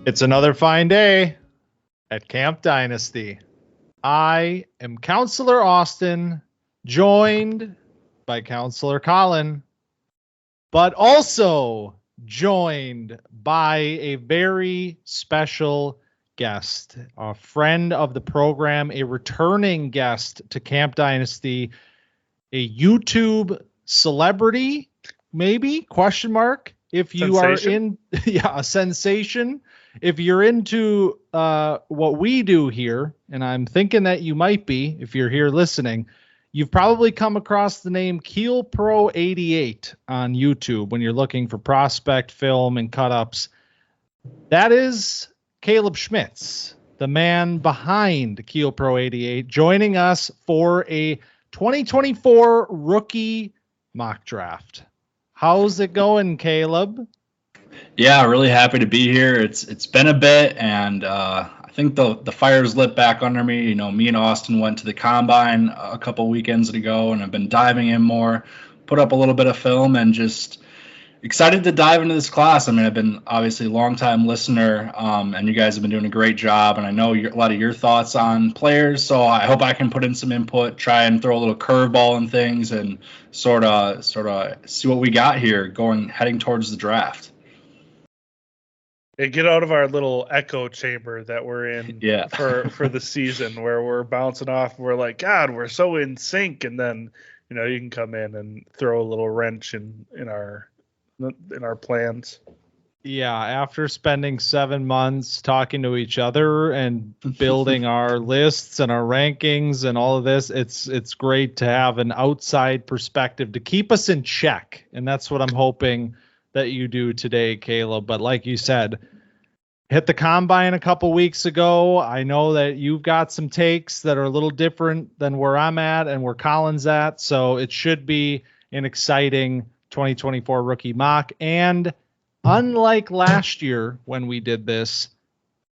It's another fine day at Camp Dynasty. I am Counselor Austin, joined by Counselor Collin, but also joined by a very special guest, a friend of the program, a returning guest to Camp Dynasty, a YouTube celebrity, maybe, question mark, if you sensation. Are in a sensation. If you're into what we do here, and I'm thinking that you might be if you're here listening, you've probably come across the name Keel Pro 88 on YouTube when you're looking for prospect film and cut-ups. That is Caleb Schmitz, the man behind Keel Pro 88, joining us for a 2024 rookie mock draft. How's it going, Caleb? Yeah, really happy to be here. It's been a bit, and I think the fire's lit back under me. You know, me and Austin went to the Combine a couple weekends ago, and I've been diving in more, put up a little bit of film, and just excited to dive into this class. I mean, I've been obviously a long-time listener, and you guys have been doing a great job, and I know a lot of your thoughts on players, so I hope I can put in some input, try and throw a little curveball and things, and sort of see what we got here heading towards the draft. And get out of our little echo chamber that we're in for the season, where we're bouncing off. We're like, God, we're so in sync, and then you can come in and throw a little wrench in our plans. Yeah, after spending 7 months talking to each other and building our lists and our rankings and all of this, it's great to have an outside perspective to keep us in check, and that's what I'm hoping that you do today, Caleb. But like you said, hit the Combine a couple weeks ago. I know that you've got some takes that are a little different than where I'm at and where Colin's at, so it should be an exciting 2024 rookie mock. And unlike last year when we did this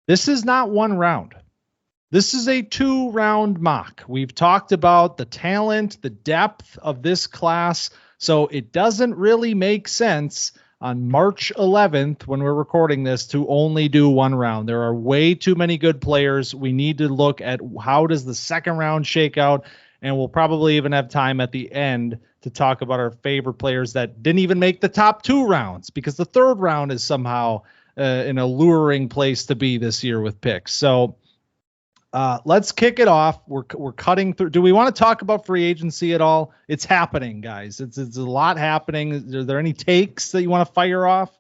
is not one round. This is a 2-round mock. We've talked about the talent, the depth of this class, so it doesn't really make sense on March 11th, when we're recording this, to only do 1 round. There are way too many good players. We need to look at how does the second round shake out, and we'll probably even have time at the end to talk about our favorite players that didn't even make the top 2 rounds, because the 3rd round is somehow an alluring place to be this year with picks. So let's kick it off. We're cutting through. Do we want to talk about free agency at all? It's happening, guys. It's a lot happening. Are there any takes that you want to fire off?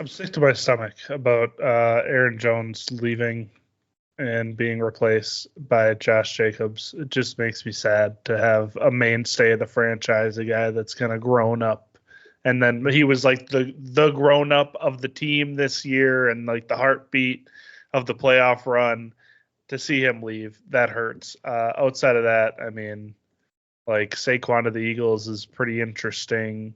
I'm sick to my stomach about Aaron Jones leaving and being replaced by Josh Jacobs. It just makes me sad to have a mainstay of the franchise, a guy that's kind of grown up. And then he was like the grown up of the team this year and like the heartbeat of the playoff run. To see him leave, that hurts. Outside of that, I mean, like Saquon to the Eagles is pretty interesting.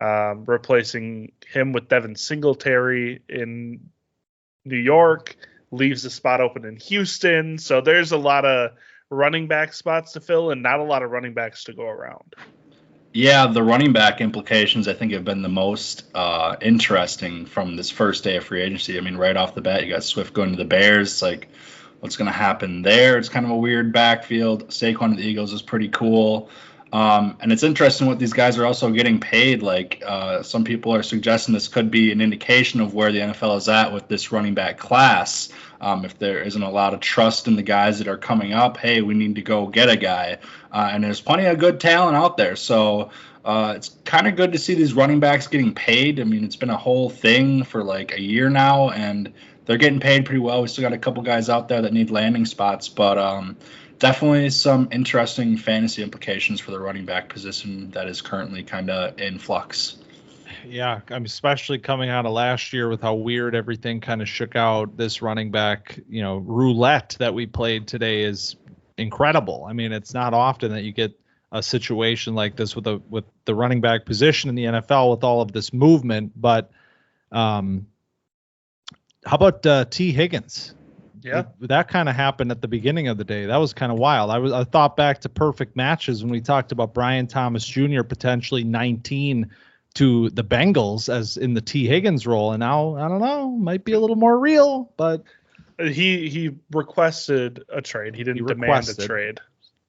Replacing him with Devin Singletary in New York leaves the spot open in Houston. So there's a lot of running back spots to fill and not a lot of running backs to go around. Yeah, the running back implications, I think, have been the most interesting from this first day of free agency. I mean, right off the bat, you got Swift going to the Bears. It's like, what's going to happen there? It's kind of a weird backfield. Saquon to the Eagles is pretty cool. And it's interesting what these guys are also getting paid. Like some people are suggesting this could be an indication of where the NFL is at with this running back class. If there isn't a lot of trust in the guys that are coming up, hey, we need to go get a guy. And there's plenty of good talent out there. So it's kind of good to see these running backs getting paid. I mean, it's been a whole thing for like a year now, and they're getting paid pretty well. We still got a couple guys out there that need landing spots, but definitely some interesting fantasy implications for the running back position that is currently kind of in flux. Yeah, I mean, especially coming out of last year with how weird everything kind of shook out. This running back, roulette that we played today is incredible. I mean, it's not often that you get a situation like this with the running back position in the NFL with all of this movement. But how about T. Higgins? Yeah, that kind of happened at the beginning of the day. That was kind of wild. I thought back to perfect matches when we talked about Brian Thomas Jr. potentially 19 to the Bengals as in the T. Higgins role. And now, I don't know, might be a little more real, but he requested a trade. He didn't demand a trade.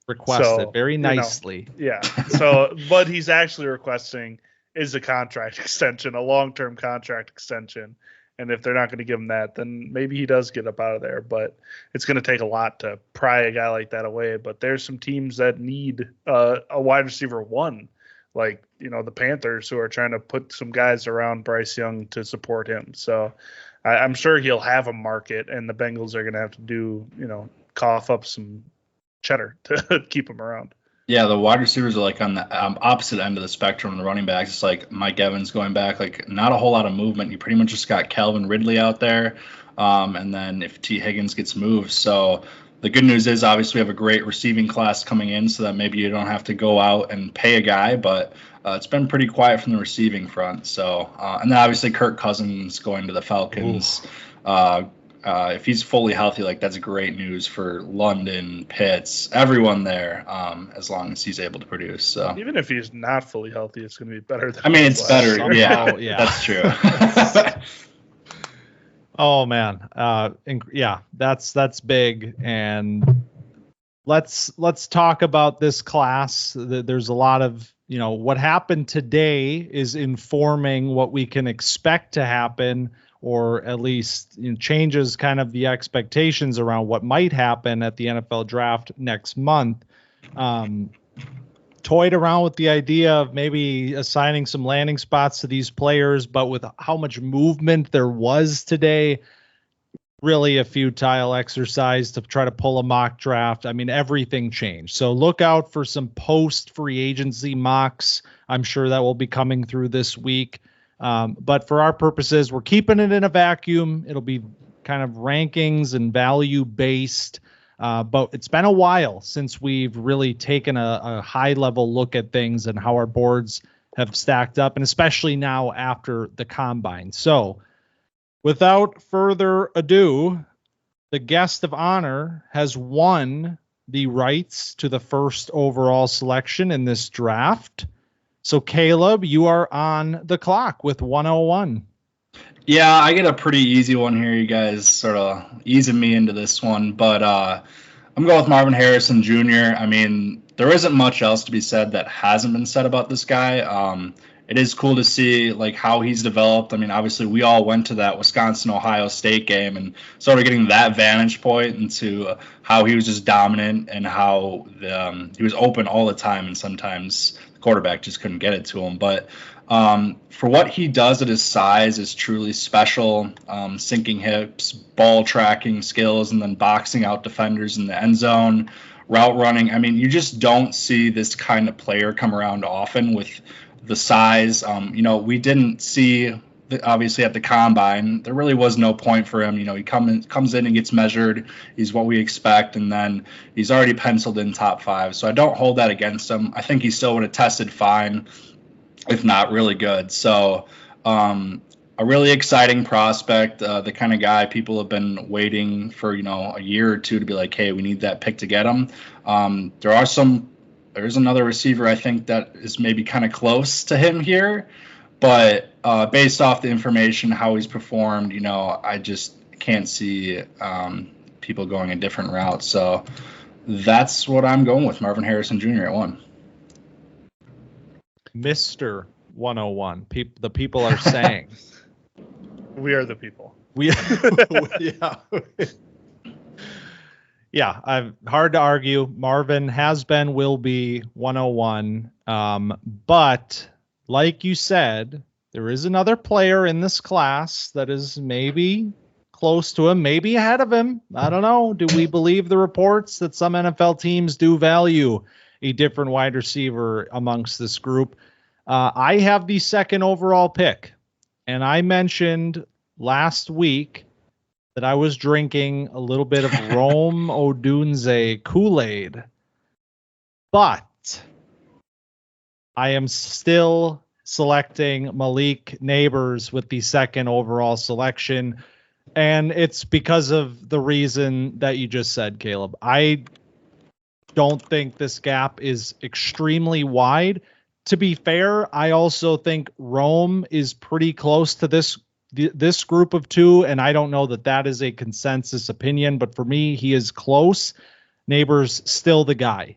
Requested very nicely. Yeah. So what he's actually requesting is a contract extension, a long-term contract extension. And if they're not going to give him that, then maybe he does get up out of there. But it's going to take a lot to pry a guy like that away. But there's some teams that need a wide receiver one, like, the Panthers, who are trying to put some guys around Bryce Young to support him. So I'm sure he'll have a market, and the Bengals are going to have to do, cough up some cheddar to keep him around. Yeah, the wide receivers are like on the opposite end of the spectrum. The running backs, it's like Mike Evans going back, like not a whole lot of movement. You pretty much just got Calvin Ridley out there, and then if T. Higgins gets moved. So the good news is obviously we have a great receiving class coming in, so that maybe you don't have to go out and pay a guy, but it's been pretty quiet from the receiving front. So and then obviously Kirk Cousins going to the Falcons. If he's fully healthy, like that's great news for London, Pitts, everyone there, as long as he's able to produce. So even if he's not fully healthy, it's going to be better than. I mean, it's better. Yeah, that's true. Oh man, that's big. And let's talk about this class. There's a lot of what happened today is informing what we can expect to happen, or at least changes kind of the expectations around what might happen at the NFL draft next month. Toyed around with the idea of maybe assigning some landing spots to these players, but with how much movement there was today, really a futile exercise to try to pull a mock draft. I mean, everything changed. So look out for some post free agency mocks. I'm sure that will be coming through this week. But for our purposes, we're keeping it in a vacuum. It'll be kind of rankings and value based. But it's been a while since we've really taken a high level look at things and how our boards have stacked up, and especially now after the combine. So without further ado, the guest of honor has won the rights to the first overall selection in this draft. So, Caleb, you are on the clock with 101. Yeah, I get a pretty easy one here. You guys sort of easing me into this one. But I'm going with Marvin Harrison Jr. I mean, there isn't much else to be said that hasn't been said about this guy. It is cool to see like how he's developed. I mean, obviously, we all went to that Wisconsin-Ohio State game and sort of getting that vantage point into how he was just dominant and how he was open all the time, and sometimes the quarterback just couldn't get it to him. But for what he does at his size is truly special. Sinking hips, ball tracking skills, and then boxing out defenders in the end zone, route running. I mean, you just don't see this kind of player come around often with the size. We didn't see, obviously, at the combine, there really was no point for him. He comes in and gets measured. He's what we expect, and then he's already penciled in top 5. So I don't hold that against him. I think he still would have tested fine, if not really good. So a really exciting prospect, the kind of guy people have been waiting for, a year or two to be like, hey, we need that pick to get him. There's another receiver I think that is maybe kind of close to him here, but based off the information, how he's performed, I just can't see people going a different route. So that's what I'm going with, Marvin Harrison Jr. at 1. Mr. 101. The people are saying. We are the people. Yeah, hard to argue. Marvin has been, will be 101. But like you said, there is another player in this class that is maybe close to him, maybe ahead of him. I don't know. Do we believe the reports that some NFL teams do value a different wide receiver amongst this group? I have the second overall pick, and I mentioned last week that I was drinking a little bit of Rome Odunze Kool-Aid, but I am still selecting Malik Nabers with the second overall selection, and it's because of the reason that you just said, Caleb. I don't think this gap is extremely wide. to be fair, I also think Rome is pretty close to this group of two, and I don't know that is a consensus opinion, but for me, he is close. Nabers still the guy.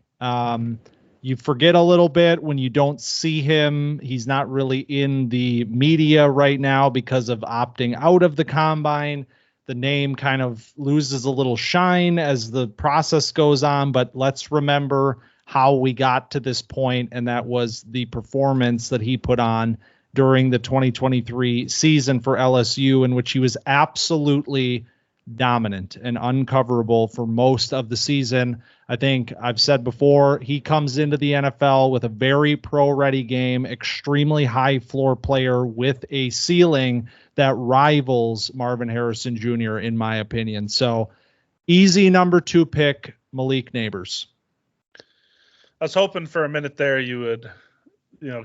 You forget a little bit when you don't see him. He's not really in the media right now because of opting out of the combine. The name kind of loses a little shine as the process goes on, but let's remember how we got to this point, and that was the performance that he put on during the 2023 season for LSU, in which he was absolutely dominant and uncoverable for most of the season. I think I've said before, he comes into the NFL with a very pro-ready game, extremely high floor player with a ceiling that rivals Marvin Harrison Jr., in my opinion. So easy number 2 pick, Malik Nabers. I was hoping for a minute there you would,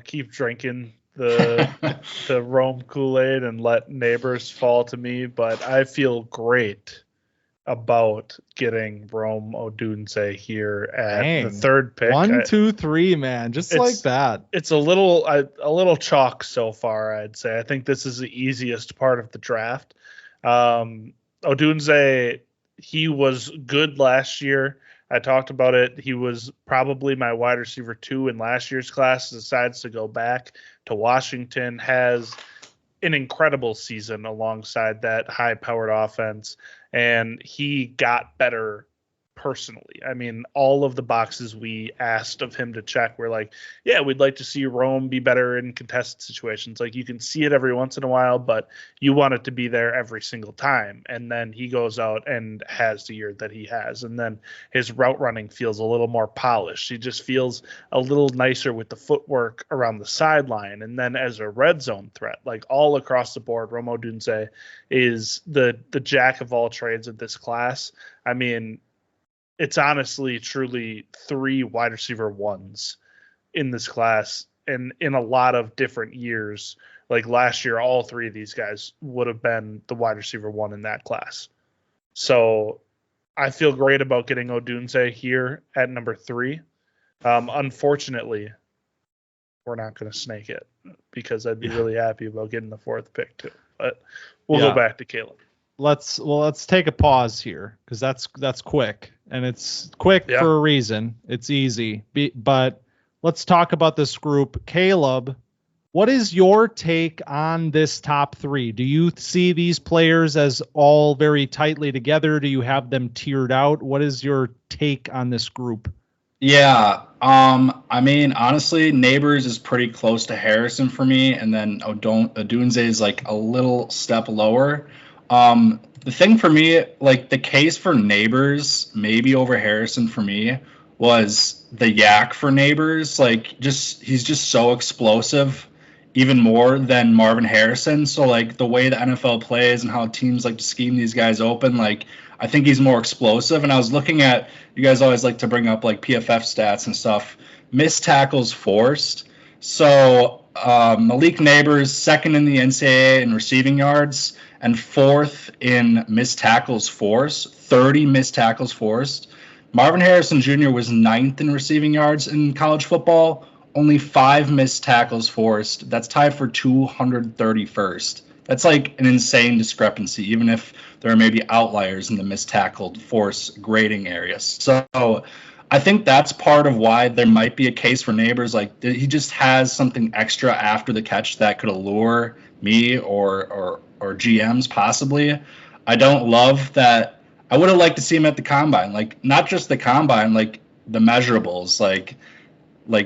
keep drinking the Rome Kool-Aid and let Nabers fall to me, but I feel great about getting Rome Odunze here at the 3rd pick. 1, 2, 3, man, just like that. It's a little chalk so far, I'd say. I think this is the easiest part of the draft. Odunze, he was good last year. I talked about it. He was probably my wide receiver 2 in last year's class, decides to go back to Washington, has an incredible season alongside that high-powered offense, and he got better personally. I mean, all of the boxes we asked of him to check were like, yeah, we'd like to see Rome be better in contested situations. Like, you can see it every once in a while, but you want it to be there every single time. And then he goes out and has the year that he has. And then his route running feels a little more polished. He just feels a little nicer with the footwork around the sideline. And then as a red zone threat, like all across the board, Rome Odunze is the jack of all trades of this class. I mean, it's honestly truly 3 wide receiver 1s in this class, and in a lot of different years. Like last year, all 3 of these guys would have been the wide receiver 1 in that class. So I feel great about getting Odunze here at number 3. Unfortunately, we're not going to snake it because I'd be really happy about getting the 4th pick too. But we'll go back to Caleb. Let's take a pause here because that's quick, and it's quick for a reason. It's easy, but let's talk about this group. Caleb, what is your take on this top 3? Do you see these players as all very tightly together? Do you have them tiered out? What is your take on this group? Yeah, I mean, honestly, Nabers is pretty close to Harrison for me, and then Odunze is like a little step lower. The thing for me, like the case for Nabers, maybe over Harrison for me, was the yak for Nabers. Like, he's just so explosive, even more than Marvin Harrison. So like the way the NFL plays and how teams like to scheme these guys open, like I think he's more explosive. And I was looking at, you guys always like to bring up like PFF stats and stuff, missed tackles forced. So Malik Nabers, 2nd in the NCAA in receiving yards and 4th in missed tackles forced, 30 missed tackles forced. Marvin Harrison Jr. was 9th in receiving yards in college football, only 5 missed tackles forced. That's tied for 231st. That's like an insane discrepancy, even if there are maybe outliers in the missed tackled force grading areas. So I think that's part of why there might be a case for Nabers. Like, he just has something extra after the catch that could allure me or GMs possibly. I don't love that. I would have liked to see him at the combine, like not just the combine, like the measurables, like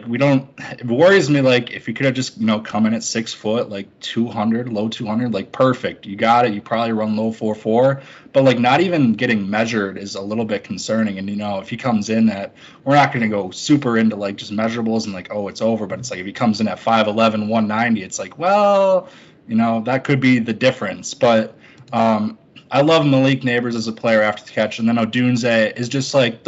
we don't. It worries me, like if you could have just come in at 6 foot, like 200, low 200, like perfect. You got it. You probably run low 4.4, but like not even getting measured is a little bit concerning. And if he comes in at, we're not going to go super into like just measurables and like, oh, it's over. But it's like if he comes in at 5'11", 190, it's like, well, that could be the difference. But I love Malik Nabers as a player after the catch, and then Odunze is just like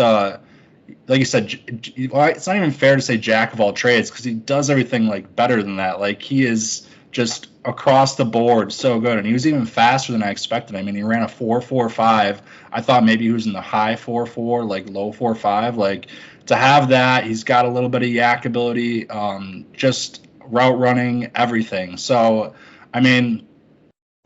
you said, it's not even fair to say jack of all trades because he does everything like better than that. Like he is just across the board, so good. And he was even faster than I expected. I mean, he ran a 4.45. I thought maybe he was in the high 4.4, like low 4.5. Like, to have that, he's got a little bit of yak ability, just route running, everything. So, I mean,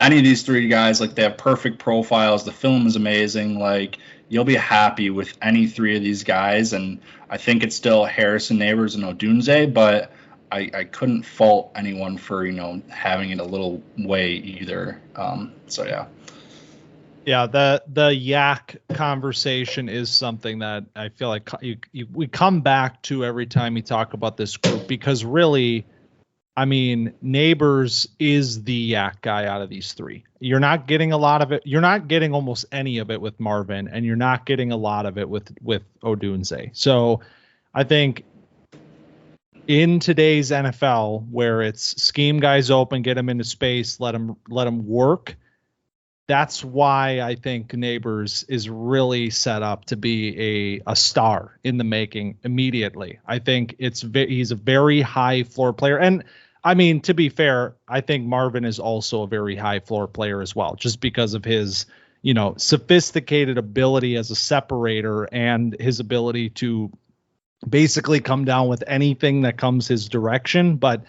any of these three guys, like, they have perfect profiles. The film is amazing. Like, you'll be happy with any three of these guys. And I think it's still Harrison, Nabers, and Odunze, but I couldn't fault anyone for, having it a little way either. So, yeah. Yeah, the yak conversation is something that I feel like we come back to every time you talk about this group, because really, I mean, Nabers is the yak guy out of these three. You're not getting a lot of it. You're not getting almost any of it with Marvin, and you're not getting a lot of it with Odunze. So I think in today's NFL, where it's scheme guys open, get them into space, let them work, that's why I think Nabers is really set up to be a star in the making immediately. I think he's a very high floor player. And I mean, to be fair, I think Marvin is also a very high floor player as well, just because of his, sophisticated ability as a separator and his ability to basically come down with anything that comes his direction. But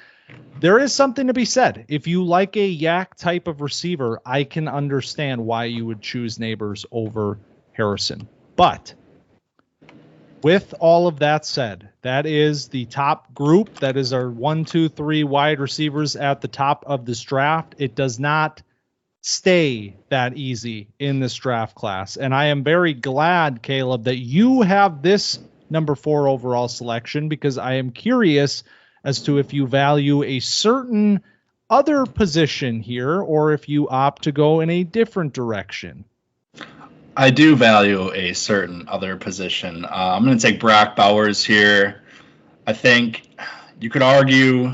there is something to be said. If you like a yak type of receiver, I can understand why you would choose Nabers over Harrison. But with all of that said, that is the top group. That is our 1, 2, 3 wide receivers at the top of this draft. It does not stay that easy in this draft class. And I am very glad, Caleb, that you have this number 4 overall selection, because I am curious as to if you value a certain other position here, or if you opt to go in a different direction. I do value a certain other position. I'm going to take Brock Bowers here. I think you could argue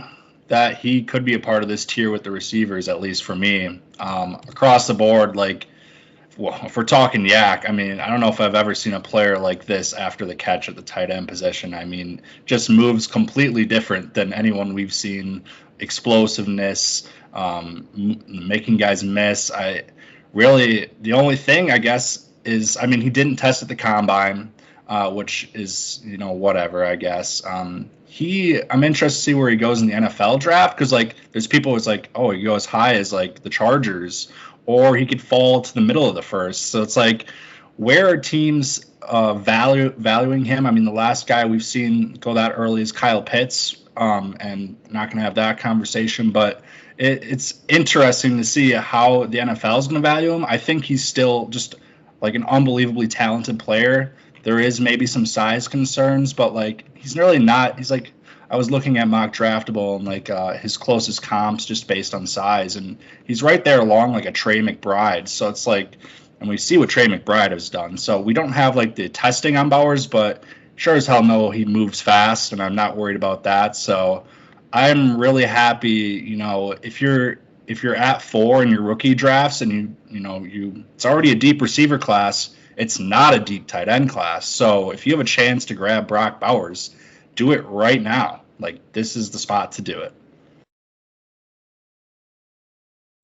that he could be a part of this tier with the receivers, at least for me. Across the board, if we're talking yak, I mean, I don't know if I've ever seen a player like this after the catch at the tight end position. I mean, just moves completely different than anyone we've seen. Explosiveness, making guys miss. The only thing, I guess, is, I mean, he didn't test at the combine, which is, whatever, I guess. I'm interested to see where he goes in the NFL draft, because, there's people who's like, oh, he goes high as, the Chargers, or he could fall to the middle of the first. So it's where are teams valuing him? I mean, the last guy we've seen go that early is Kyle Pitts, and not going to have that conversation. But it's interesting to see how the NFL is going to value him. I think he's still just an unbelievably talented player. There is maybe some size concerns, but he's really not. He's I was looking at Mock Draftable and his closest comps just based on size, and he's right there along a Trey McBride. So it's and we see what Trey McBride has done. So we don't have the testing on Bowers, but sure as hell know he moves fast, and I'm not worried about that. So I'm really happy. If you're at 4 in your rookie drafts, and it's already a deep receiver class, it's not a deep tight end class. So if you have a chance to grab Brock Bowers, do it right now. This is the spot to do it.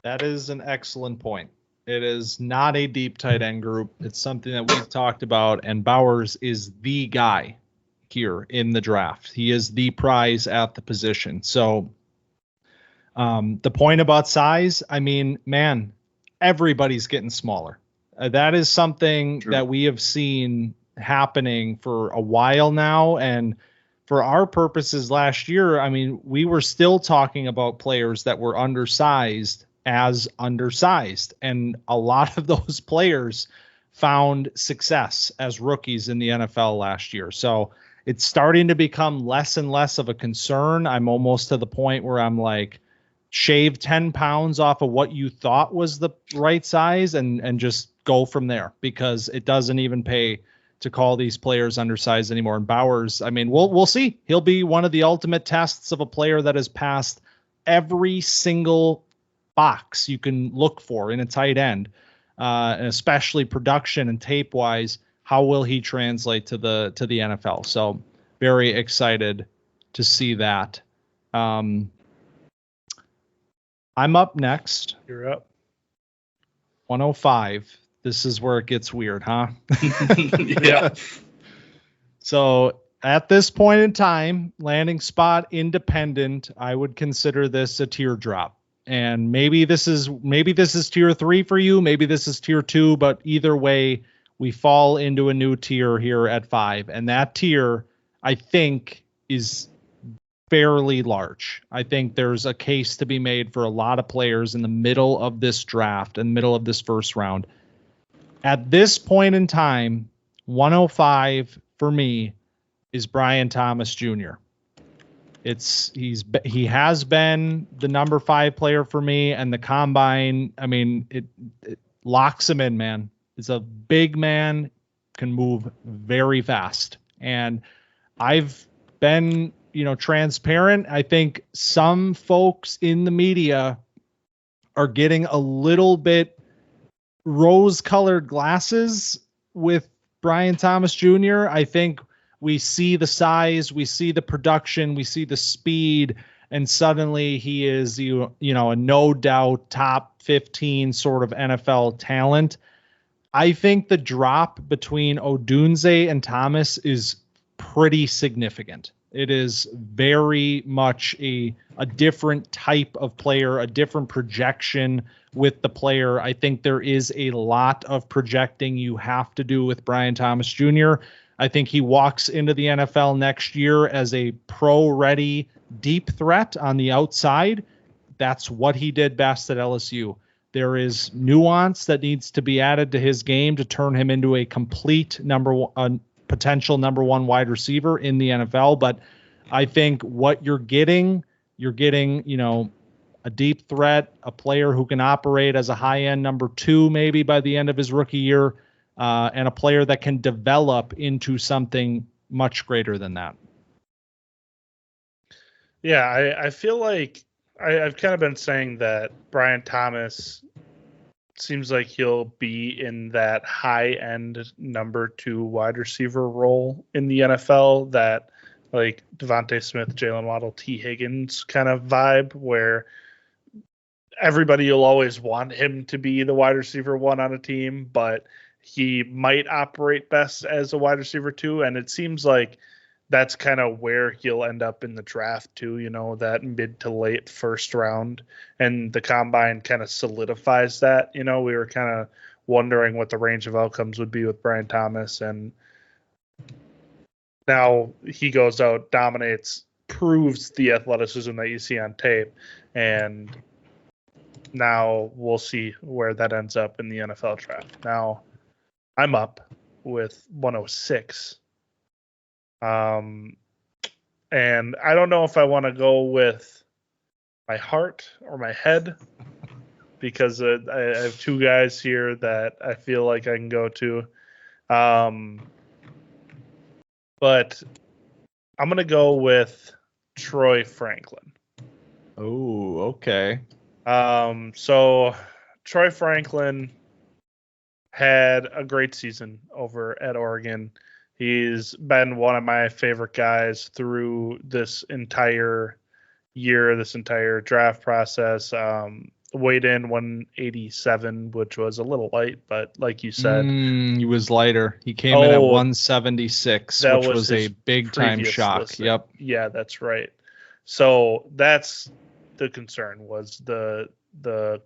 That is an excellent point. It is not a deep tight end group. It's something that we've talked about, and Bowers is the guy here in the draft. He is the prize at the position. So the point about size, I mean, man, everybody's getting smaller. That is something True. that we have seen happening for a while now. And for our purposes last year, I mean, we were still talking about players that were undersized as undersized. And a lot of those players found success as rookies in the NFL last year. So it's starting to become less and less of a concern. I'm almost to the point where I'm shave 10 pounds off of what you thought was the right size and just go from there, because it doesn't even pay to call these players undersized anymore. And Bowers, I mean, we'll see. He'll be one of the ultimate tests of a player that has passed every single box you can look for in a tight end, and especially production and tape wise. How will he translate to the NFL? So very excited to see that. I'm up next. You're up. 105. This is where it gets weird, huh? Yeah. So at this point in time, landing spot independent, I would consider this a teardrop. And maybe this is tier 3 for you. Maybe this is tier 2, but either way, we fall into a new tier here at 5. And that tier, I think, is fairly large. I think there's a case to be made for a lot of players in the middle of this draft and middle of this first round. At this point in time, 105 for me is Brian Thomas Jr. He has been the number 5 player for me, and the combine, I mean, it locks him in, man. It's a big man, can move very fast. And I've been, transparent. I think some folks in the media are getting a little bit rose-colored glasses with Brian Thomas Jr. I think we see the size, we see the production, we see the speed, and suddenly he is, a no doubt top 15 sort of NFL talent. I think the drop between Odunze and Thomas is pretty significant. It is very much a different type of player, a different projection with the player. I think there is a lot of projecting you have to do with Brian Thomas Jr. I think he walks into the NFL next year as a pro-ready deep threat on the outside. That's what he did best at LSU. There is nuance that needs to be added to his game to turn him into a complete potential number 1 wide receiver in the NFL. But I think what you're getting, a deep threat, a player who can operate as a high-end number 2 maybe by the end of his rookie year, and a player that can develop into something much greater than that. Yeah, I feel like I've kind of been saying that Brian Thomas seems like he'll be in that high-end number 2 wide receiver role in the NFL, that like Devontae Smith, Jalen Waddle, T. Higgins kind of vibe, where everybody will always want him to be the wide receiver 1 on a team, but he might operate best as a wide receiver 2. And it seems like that's kind of where he'll end up in the draft too, that mid to late first round. And the combine kind of solidifies that. We were kind of wondering what the range of outcomes would be with Brian Thomas. And now he goes out, dominates, proves the athleticism that you see on tape. And now we'll see where that ends up in the NFL draft. Now I'm up with 106. And I don't know if I want to go with my heart or my head, because I have 2 guys here that I feel like I can go to. But I'm going to go with Troy Franklin. Oh, okay. So Troy Franklin had a great season over at Oregon. He's been one of my favorite guys through this entire year, this entire draft process. Weighed in 187, which was a little light, but like you said, he was lighter. He came in at 176, which was a big time shock. Listing. Yep. Yeah, that's right. So that's the concern, was the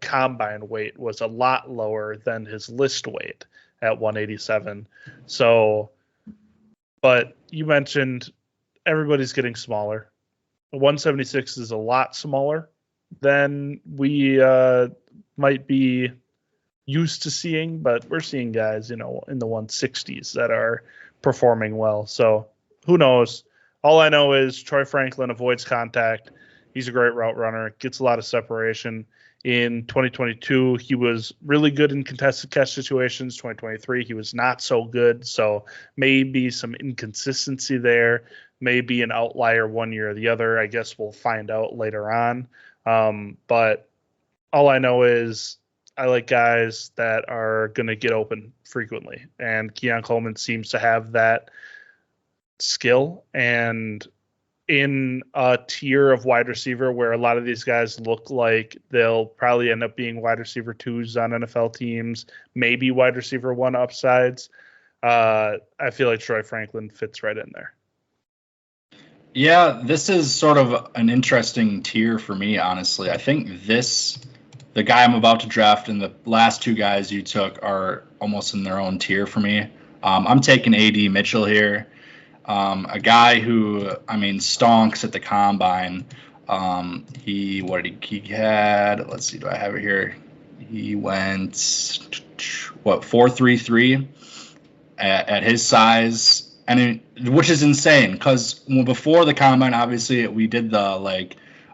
combine weight was a lot lower than his list weight at 187. So, but you mentioned everybody's getting smaller. 176 is a lot smaller than we might be used to seeing, but we're seeing guys, in the 160s that are performing well. So who knows? All I know is Troy Franklin avoids contact. He's a great route runner, gets a lot of separation. In 2022, he was really good in contested catch situations. 2023, he was not so good. So maybe some inconsistency there, maybe an outlier one year or the other. I guess we'll find out later on. But all I know is I like guys that are going to get open frequently. And Keon Coleman seems to have that skill. And in a tier of wide receiver where a lot of these guys look like they'll probably end up being wide receiver 2s on NFL teams, maybe wide receiver 1 upsides. I feel like Troy Franklin fits right in there. Yeah, this is sort of an interesting tier for me, honestly. I think the guy I'm about to draft and the last 2 guys you took are almost in their own tier for me. I'm taking A.D. Mitchell here. A guy who, stonks at the combine. He had, let's see, do I have it here? He went, 4.33 at his size, which is insane because before the combine, obviously we did the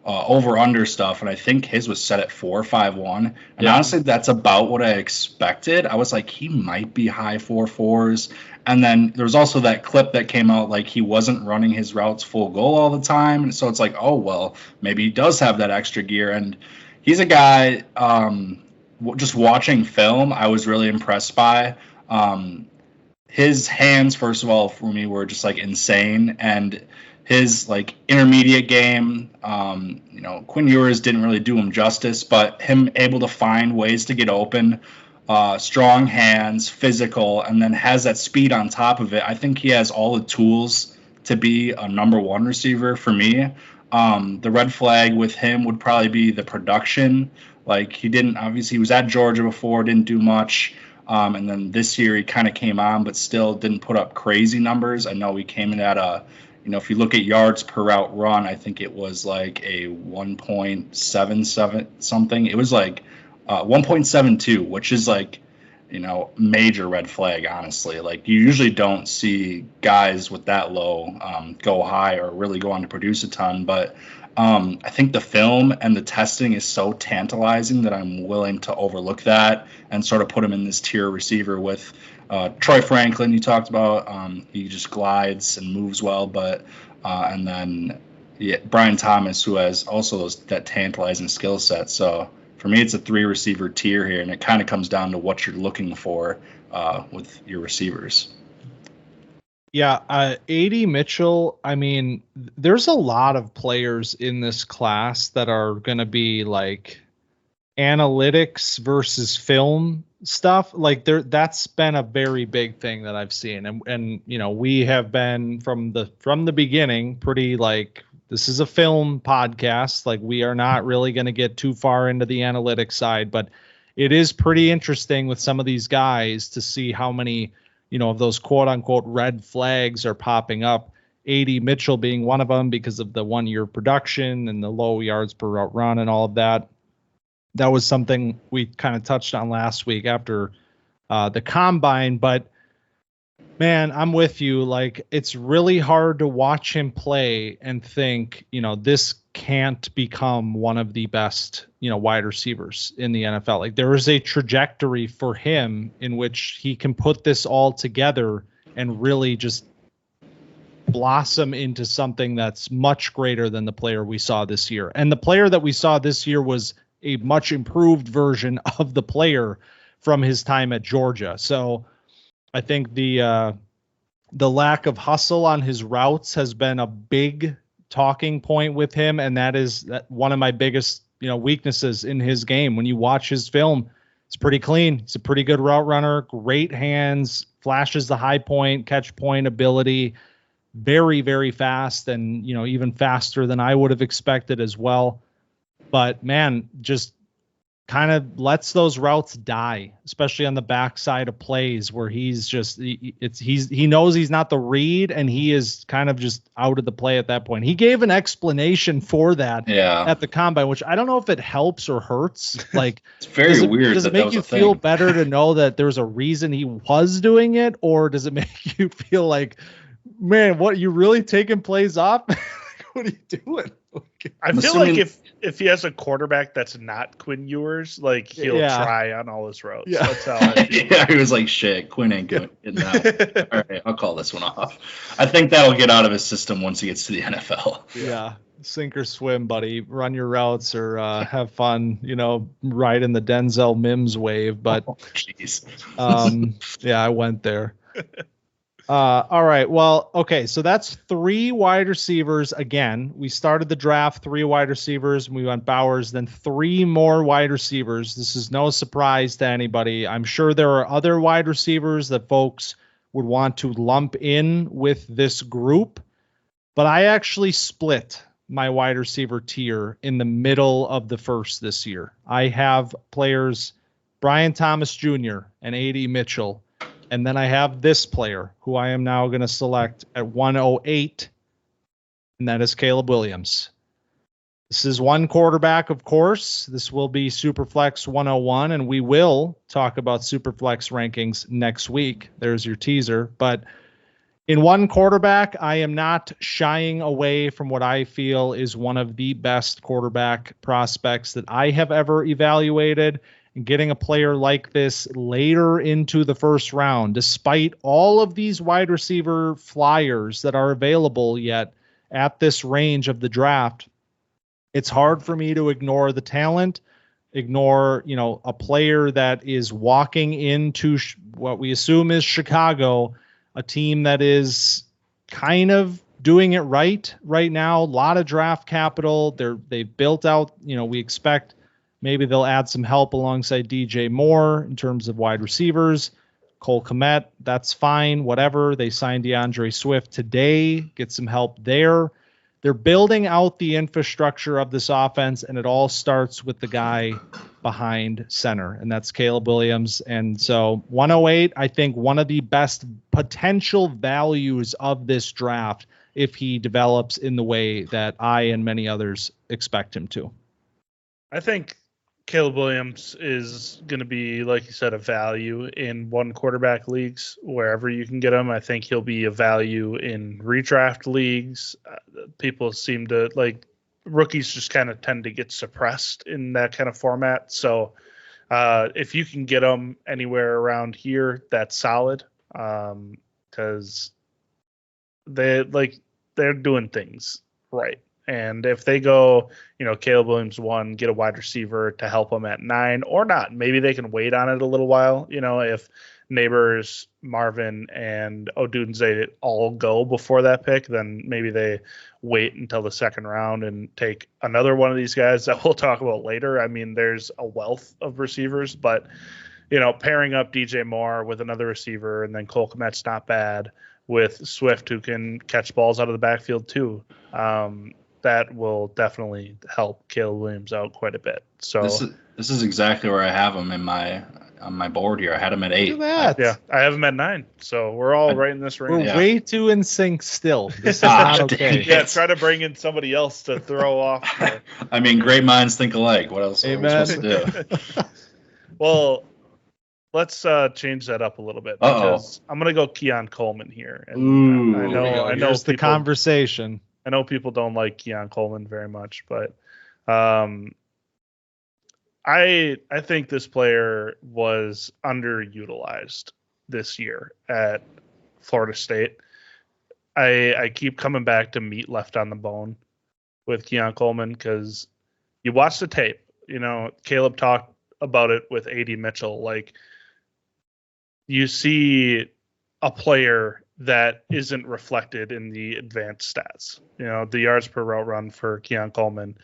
over under stuff, and I think his was set at 4.51. And honestly, that's about what I expected. I was like, he might be high 4.4s. And then there was also that clip that came out like he wasn't running his routes full goal all the time. And so it's like, oh, well, maybe he does have that extra gear. And he's a guy, just watching film, I was really impressed by. His hands, first of all, for me, were just insane. And his intermediate game, Quinn Ewers didn't really do him justice, but him able to find ways to get open, strong hands, physical, and then has that speed on top of it. I think he has all the tools to be a number 1 receiver for me. The red flag with him would probably be the production. He was at Georgia before, didn't do much. And then this year he kind of came on, but still didn't put up crazy numbers. I know he came in at if you look at yards per route run, I think it was a 1.77 something. It was 1.72, which is major red flag, honestly. You usually don't see guys with that low go high or really go on to produce a ton. But I think the film and the testing is so tantalizing that I'm willing to overlook that and sort of put him in this tier receiver with Troy Franklin. You talked about he just glides and moves well, but and then Brian Thomas, who has also that tantalizing skill set. So for me, it's a 3 receiver tier here, and it kind of comes down to what you're looking for with your receivers. Yeah, A.D. Mitchell, there's a lot of players in this class that are going to be analytics versus film stuff. That's been a very big thing that I've seen. And we have been from the beginning pretty this is a film podcast. We are not really going to get too far into the analytics side, but it is pretty interesting with some of these guys to see how many, of those quote unquote red flags are popping up. A.D. Mitchell being one of them because of the 1-year production and the low yards per route run and all of that. That was something we kind of touched on last week after the combine, but man, I'm with you. It's really hard to watch him play and think, this can't become one of the best, wide receivers in the NFL. There is a trajectory for him in which he can put this all together and really just blossom into something that's much greater than the player we saw this year. And the player that we saw this year was a much improved version of the player from his time at Georgia. So I think the lack of hustle on his routes has been a big talking point with him, and that is one of my biggest weaknesses in his game. When you watch his film, it's pretty clean. He's a pretty good route runner, great hands, flashes the high point, catch point ability, very, very fast, and even faster than I would have expected as well. But man, just kind of lets those routes die, especially on the backside of plays where he's just he knows he's not the read, and he is kind of just out of the play at that point. He gave an explanation for that at the combine, which I don't know if it helps or hurts. It's very weird. Does it make you feel better to know that there's a reason he was doing it, or does it make you feel like, man, what, you really taking plays off? What are you doing? I feel like if he has a quarterback that's not Quinn Ewers, he'll try on all his routes. Yeah. That's how I feel. He was like, shit, Quinn ain't good in that. All right, I'll call this one off. I think that'll get out of his system once he gets to the NFL. Yeah. Sink or swim, buddy. Run your routes or have fun, ride in the Denzel Mims wave. But jeez. Yeah, I went there. All right. Well, okay. So that's 3 wide receivers. Again, we started the draft 3 wide receivers and we went Bowers, then 3 more wide receivers. This is no surprise to anybody. I'm sure there are other wide receivers that folks would want to lump in with this group, but I actually split my wide receiver tier in the middle of the first this year. I have players Brian Thomas Jr. and A.D. Mitchell. And then I have this player who I am now going to select at 108, and that is Caleb Williams. This is one quarterback, of course. This will be Superflex 101, and we will talk about Superflex rankings next week. There's your teaser. But in one quarterback, I am not shying away from what I feel is one of the best quarterback prospects that I have ever evaluated. And getting a player like this later into the first round, despite all of these wide receiver flyers that are available yet at this range of the draft, it's hard for me to ignore the talent, ignore, a player that is walking into what we assume is Chicago, a team that is kind of doing it right now. A lot of draft capital. They've built out, we expect maybe they'll add some help alongside DJ Moore in terms of wide receivers. Cole Kmet, that's fine, whatever. They signed DeAndre Swift today, get some help there. They're building out the infrastructure of this offense, and it all starts with the guy behind center, and that's Caleb Williams. And so 108, I think one of the best potential values of this draft if he develops in the way that I and many others expect him to. I think Caleb Williams is going to be, like you said, a value in one quarterback leagues, wherever you can get him. I think he'll be a value in redraft leagues. People seem to rookies just kind of tend to get suppressed in that kind of format. So if you can get them anywhere around here, that's solid. Cause they're doing things right. And if they go, Caleb Williams 1, get a wide receiver to help them at 9 or not, maybe they can wait on it a little while. If Nabers, Marvin, and Odunze all go before that pick, then maybe they wait until the second round and take another one of these guys that we'll talk about later. I mean, there's a wealth of receivers, but, pairing up DJ Moore with another receiver and then Cole Kmet's not bad with Swift, who can catch balls out of the backfield too. That will definitely help Caleb Williams out quite a bit. So this is exactly where I have him on my board here. I had him at 8. I have him at 9. So we're all right in this range. We're way too in sync still. This is not okay. Yeah, try to bring in somebody else to throw off. I mean, great minds think alike. What else are we supposed to do? Well, let's change that up a little bit because I'm going to go Keon Coleman here. And I know the conversation. I know people don't like Keon Coleman very much, but I think this player was underutilized this year at Florida State. I keep coming back to meat left on the bone with Keon Coleman because you watch the tape. Caleb talked about it with A.D. Mitchell. You see a player that isn't reflected in the advanced stats. The yards per route run for Keon Coleman.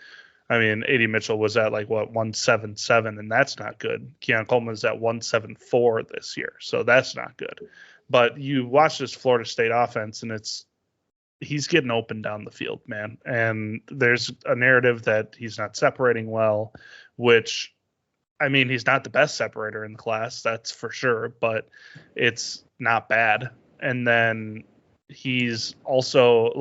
I mean, A.D. Mitchell was at 177, and that's not good. Keon Coleman's at 174 this year, so that's not good. But you watch this Florida State offense, and he's getting open down the field, man. And there's a narrative that he's not separating well, which, I mean, he's not the best separator in the class, that's for sure, but it's not bad. And then he's also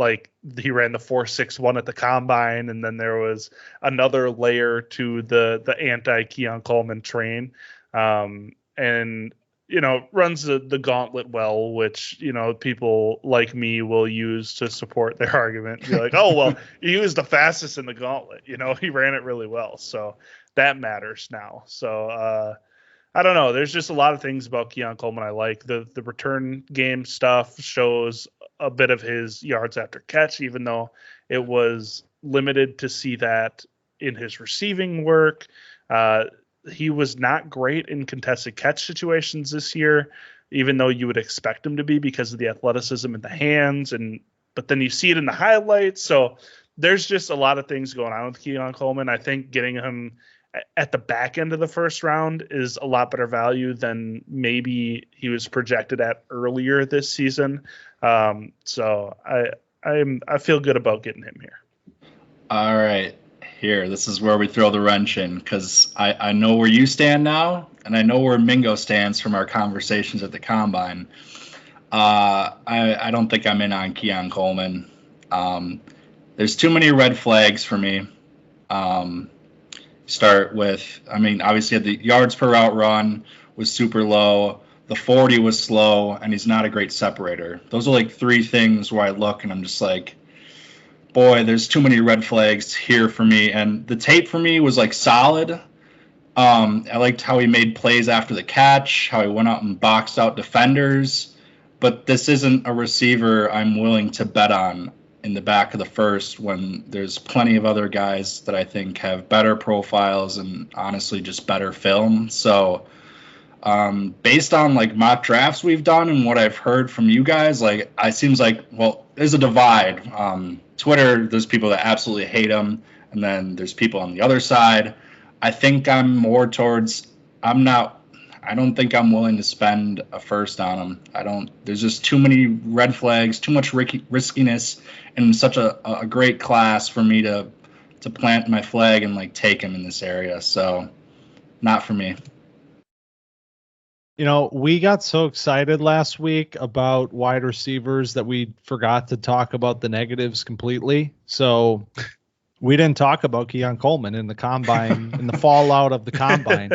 he ran the 4.61 at the combine, and then there was another layer to the anti Keon Coleman train, and runs the gauntlet well, which people like me will use to support their argument. Be like, oh well, he was the fastest in the gauntlet. He ran it really well, so that matters now. So I don't know. There's just a lot of things about Keon Coleman I like. The return game stuff shows a bit of his yards after catch, even though it was limited to see that in his receiving work. He was not great in contested catch situations this year. even though you would expect him to be because of the athleticism in the hands, but then you see it in the highlights. So there's just a lot of things going on with Keon Coleman. I think getting him at the back end of the first round is a lot better value than maybe he was projected at earlier this season. So I feel good about getting him here. All right. Here, this is where we throw the wrench in, because I know where you stand now, and I know where Mingo stands from our conversations at the Combine. I don't think I'm in on Keon Coleman. There's too many red flags for me. Start with, obviously the yards per route run was super low. The 40 was slow, and he's not a great separator. Those are like three things where I look and I'm just like, boy, there's too many red flags here for me. And the tape for me was like solid. I liked how he made plays after the catch, how he went out and boxed out defenders. But this isn't a receiver I'm willing to bet on in the back of the first when there's plenty of other guys that I think have better profiles and honestly just better film. So based on like mock drafts we've done and what I've heard from you guys, like it seems like, well, there's a divide. Twitter, there's people that absolutely hate him, and then there's people on the other side. I think I'm more towards I don't think I'm willing to spend a first on him. There's just too many red flags, too much riskiness in such a great class for me to plant my flag and like take him in this area. So not for me. We got so excited last week about wide receivers that we forgot to talk about the negatives completely. So we didn't talk about Keon Coleman in the Combine, in the fallout of the Combine.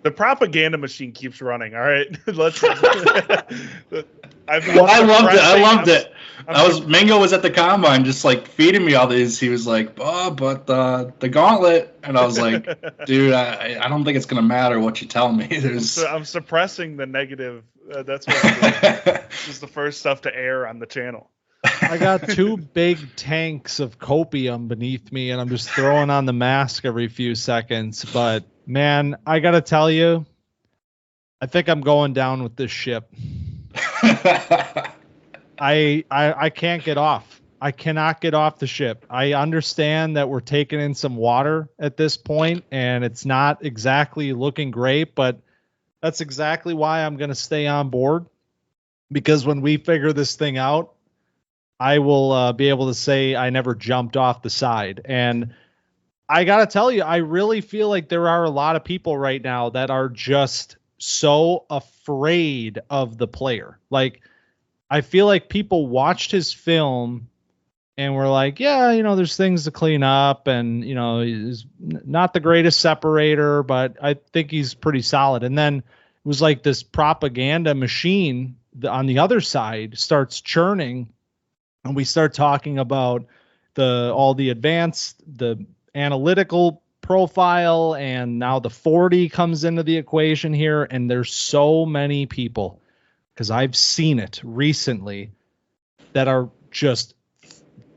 The propaganda machine keeps running. All right, let's. I loved it. Mingo was at the Combine, just like feeding me all these. He was like, "Oh, but the gauntlet," and I was like, "Dude, I don't think it's gonna matter what you tell me." I'm suppressing the negative. That's what I'm doing. This is the first stuff to air on the channel. I got two big tanks of copium beneath me, and I'm just throwing on the mask every few seconds. But man, I gotta tell you, I think I'm going down with this ship. I can't get off. I cannot get off the ship. I understand that we're taking in some water at this point, and it's not exactly looking great, but that's exactly why I'm going to stay on board, because when we figure this thing out, I will be able to say I never jumped off the side. And I got to tell you, I really feel like there are a lot of people right now that are just so afraid of the player. Like, I feel like people watched his film and were like, yeah, there's things to clean up, and, he's not the greatest separator, but I think he's pretty solid. And then it was like this propaganda machine on the other side starts churning, and we start talking about all the advanced, the analytical profile, and now the 40 comes into the equation here. And there's so many people, because I've seen it recently, that are just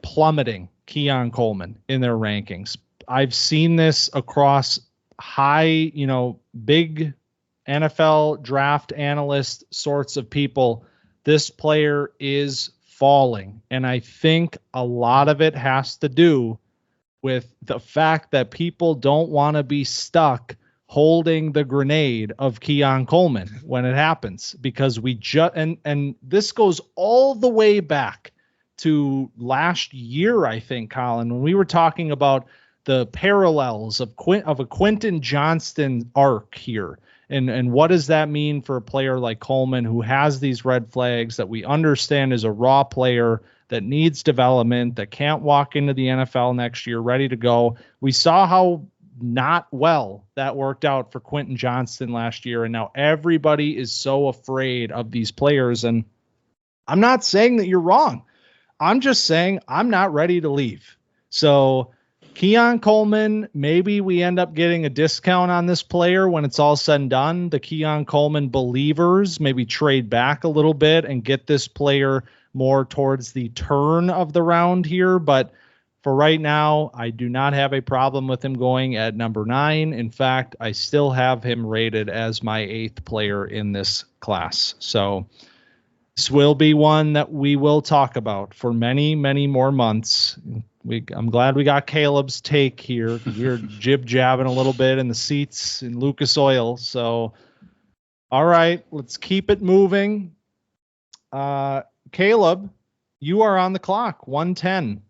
plummeting Keon Coleman in their rankings. I've seen this across high, big NFL draft analyst sorts of people. This player is falling. And I think a lot of it has to do with the fact that people don't want to be stuck holding the grenade of Keon Coleman when it happens, because we just, and this goes all the way back to last year, I think, Colin, when we were talking about the parallels of a Quentin Johnston arc here. And what does that mean for a player like Coleman, who has these red flags that we understand is a raw player that needs development, that can't walk into the NFL next year ready to go? We saw how not well that worked out for Quentin Johnston last year, and now everybody is so afraid of these players. And I'm not saying that you're wrong. I'm just saying I'm not ready to leave. So Keon Coleman, maybe we end up getting a discount on this player when it's all said and done. The Keon Coleman believers maybe trade back a little bit and get this player more towards the turn of the round here. But for right now, I do not have a problem with him going at number 9. In fact, I still have him rated as my 8th player in this class. So this will be one that we will talk about for many, many more months. I'm glad we got Caleb's take here. We're jib-jabbing a little bit in the seats in Lucas Oil. So, all right, let's keep it moving. Caleb, you are on the clock, 110.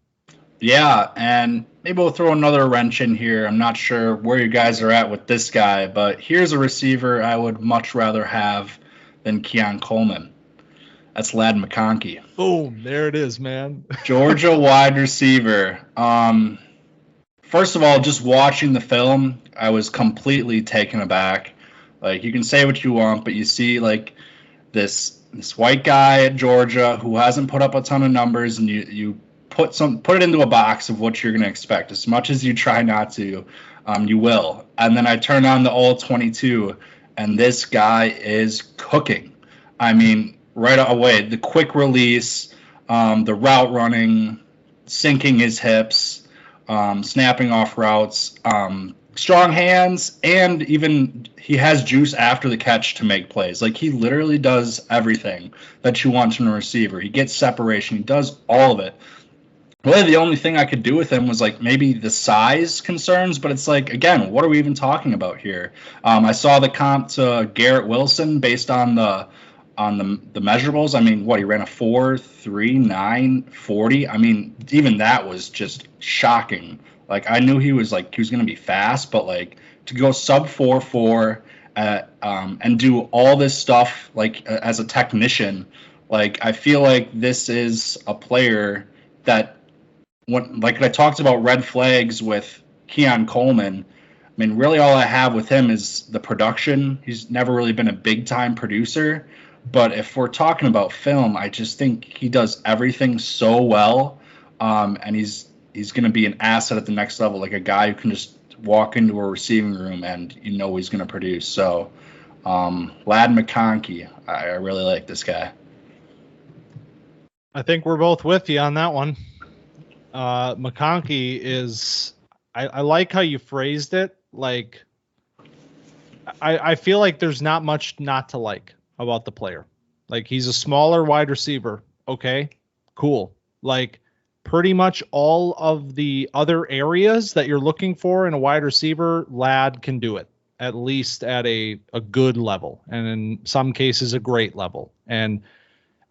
Yeah, and maybe we'll throw another wrench in here. I'm not sure where you guys are at with this guy, but here's a receiver I would much rather have than Keon Coleman. That's Ladd McConkey. Boom, there it is, man. Georgia wide receiver. First of all, just watching the film, I was completely taken aback. Like, you can say what you want, but you see, like, this white guy at Georgia who hasn't put up a ton of numbers, and you put it into a box of what you're going to expect. As much as you try not to, you will. And then I turn on the All-22, and this guy is cooking. I mean, right away, the quick release, the route running, sinking his hips, snapping off routes, strong hands, and even he has juice after the catch to make plays. Like, he literally does everything that you want from a receiver. He gets separation. He does all of it. Really, the only thing I could do with him was, like, maybe the size concerns, but it's like, again, what are we even talking about here? I saw the comp to Garrett Wilson based on the measurables. I mean, he ran a 4.39 40. I mean, even that was just shocking. Like, I knew he was going to be fast, but, like, to go sub 4.4 and do all this stuff, like, as a technician, like, I feel like this is a player that, like I talked about red flags with Keon Coleman, I mean, really all I have with him is the production. He's never really been a big-time producer. But if we're talking about film, I just think he does everything so well, and he's going to be an asset at the next level, like a guy who can just walk into a receiving room and he's going to produce. So, Ladd McConkey, I really like this guy. I think we're both with you on that one. McConkey is, I like how you phrased it. Like, I feel like there's not much not to like about the player. Like, he's a smaller wide receiver. Okay, cool. Like, pretty much all of the other areas that you're looking for in a wide receiver, Ladd can do it, at least at a good level, and in some cases a great level. And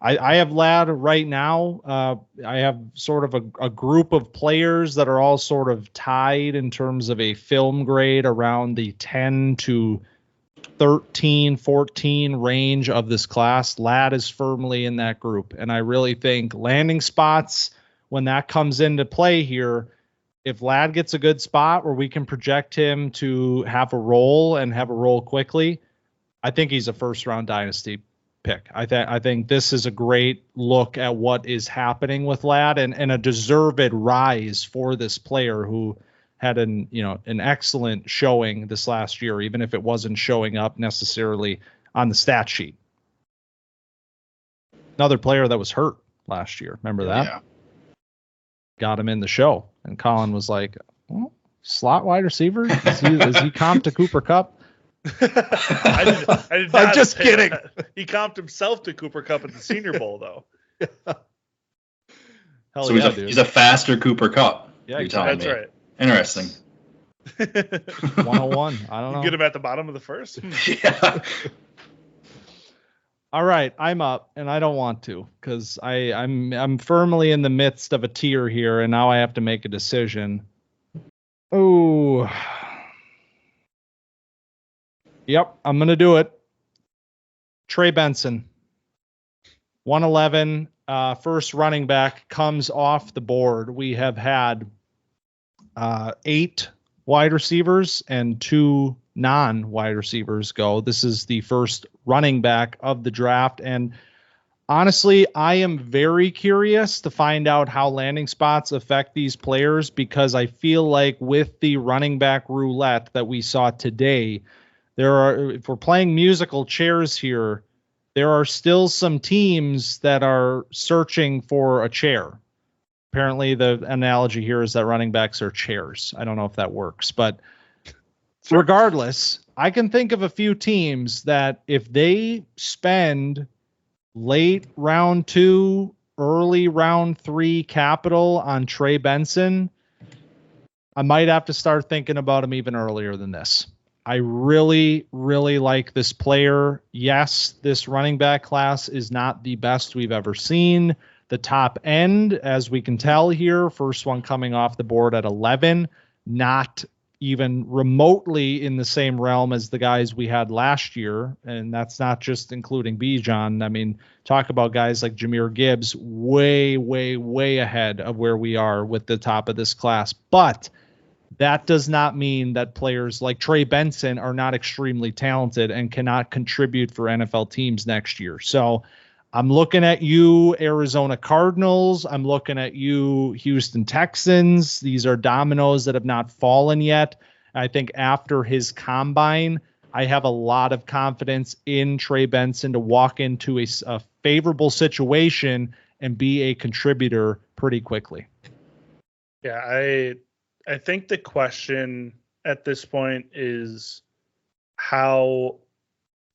I have Ladd right now. I have sort of a group of players that are all sort of tied in terms of a film grade around the 10 to 13, 14 range of this class. Ladd is firmly in that group. And I really think landing spots, when that comes into play here, if Ladd gets a good spot where we can project him to have a role and have a role quickly, I think he's a first-round Dynasty pick. I think this is a great look at what is happening with Ladd, and a deserved rise for this player who had an excellent showing this last year, even if it wasn't showing up necessarily on the stat sheet. Another player that was hurt last year. Remember that? Yeah. Got him in the show, and Collin was like, well, slot wide receiver? Is he comped to Cooper Kupp? I did not. I'm just kidding. That. He comped himself to Cooper Kupp at the Senior Bowl, though. Hell so yeah, he's a faster Cooper Kupp. Yeah, you're telling that's me. right. Interesting. 101. I don't know. You get him at the bottom of the first. Yeah. All right, I'm up, and I don't want to because I'm firmly in the midst of a tier here, and now I have to make a decision. Oh. Yep, I'm going to do it. Trey Benson, 111, first running back, comes off the board. We have had 8 wide receivers and 2 non-wide receivers go. This is the first running back of the draft. And honestly, I am very curious to find out how landing spots affect these players, because I feel like with the running back roulette that we saw today, if we're playing musical chairs here, there are still some teams that are searching for a chair. Apparently the analogy here is that running backs are chairs. I don't know if that works, but regardless, I can think of a few teams that if they spend late round 2, early round 3 capital on Trey Benson, I might have to start thinking about him even earlier than this. I really, really like this player. Yes, this running back class is not the best we've ever seen. The top end, as we can tell here, first one coming off the board at 11, not even remotely in the same realm as the guys we had last year. And that's not just including Bijan. I mean, talk about guys like Jahmyr Gibbs, way, way, way ahead of where we are with the top of this class. But that does not mean that players like Trey Benson are not extremely talented and cannot contribute for NFL teams next year. So I'm looking at you, Arizona Cardinals. I'm looking at you, Houston Texans. These are dominoes that have not fallen yet. I think after his combine, I have a lot of confidence in Trey Benson to walk into a favorable situation and be a contributor pretty quickly. Yeah, I think the question at this point is how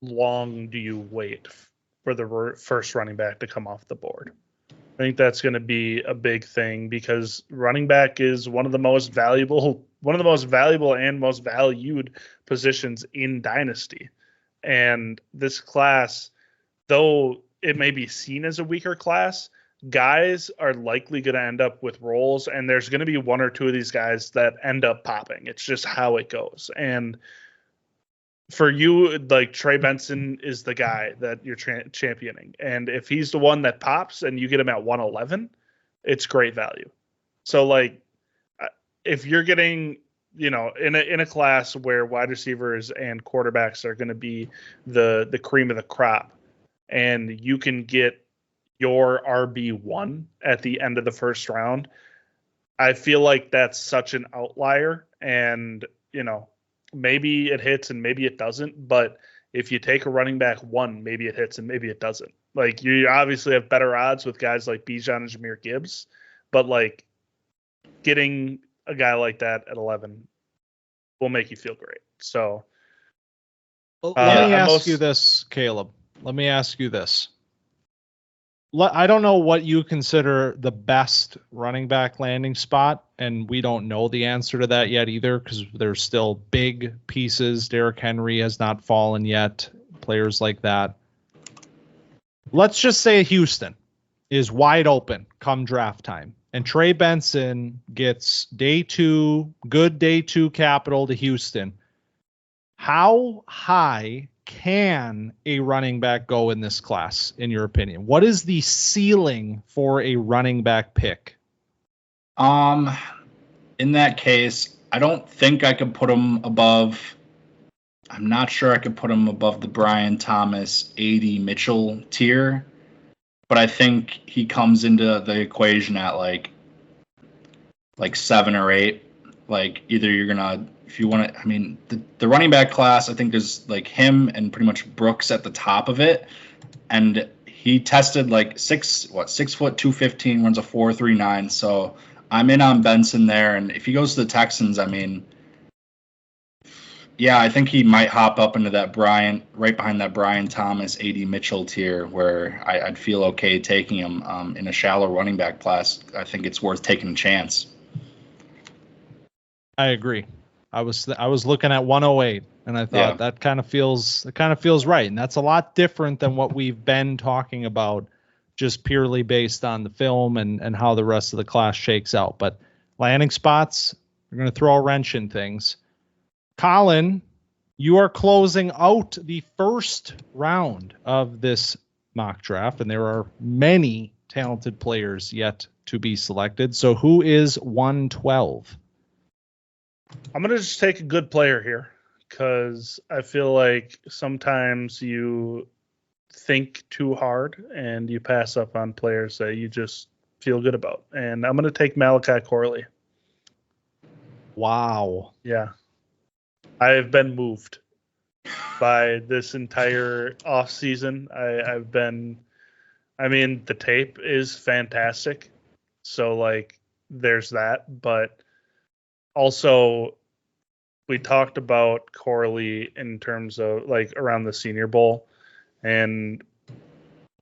long do you wait for the first running back to come off the board? I think that's going to be a big thing because running back is one of the most valuable and most valued positions in Dynasty. And this class, though it may be seen as a weaker class, guys are likely going to end up with roles, and there's going to be one or two of these guys that end up popping. It's just how it goes. And for you, like Trey Benson is the guy that you're championing. And if he's the one that pops and you get him at 111, it's great value. So like if you're getting, in a class where wide receivers and quarterbacks are going to be the cream of the crop, and you can get your RB1 at the end of the first round, I feel like that's such an outlier. And, maybe it hits and maybe it doesn't. But if you take a running back 1, maybe it hits and maybe it doesn't. Like, you obviously have better odds with guys like Bijan and Jahmyr Gibbs. But, like, getting a guy like that at 11 will make you feel great. So let me ask you this, Caleb. Let me ask you this. I don't know what you consider the best running back landing spot, and we don't know the answer to that yet either because there's still big pieces. Derrick Henry has not fallen yet, players like that. Let's just say Houston is wide open come draft time, and Trey Benson gets good day 2 capital to Houston. How high can a running back go in this class, in your opinion? What is the ceiling for a running back pick? In that case, I don't think I could put him above. I'm not sure I could put him above the Brian Thomas, AD Mitchell tier, but I think he comes into the equation at like 7 or 8. Like either you're gonna, if you want to, I mean, the running back class, I think there's like him and pretty much Brooks at the top of it. And he tested like 6 foot 215, runs a 4.39. So I'm in on Benson there. And if he goes to the Texans, I mean, yeah, I think he might hop up into that right behind that Brian Thomas, AD Mitchell tier where I'd feel okay taking him in a shallow running back class. I think it's worth taking a chance. I agree. I was looking at 108 and I thought that kind of feels right. And that's a lot different than what we've been talking about just purely based on the film and how the rest of the class shakes out. But landing spots, we're going to throw a wrench in things. Collin, you are closing out the first round of this mock draft, and there are many talented players yet to be selected. So who is 112? I'm going to just take a good player here because I feel like sometimes you think too hard and you pass up on players that you just feel good about. And I'm going to take Malachi Corley. Wow. Yeah. I have been moved by this entire offseason. The tape is fantastic. So like there's that, but also we talked about Corley in terms of like around the Senior Bowl, and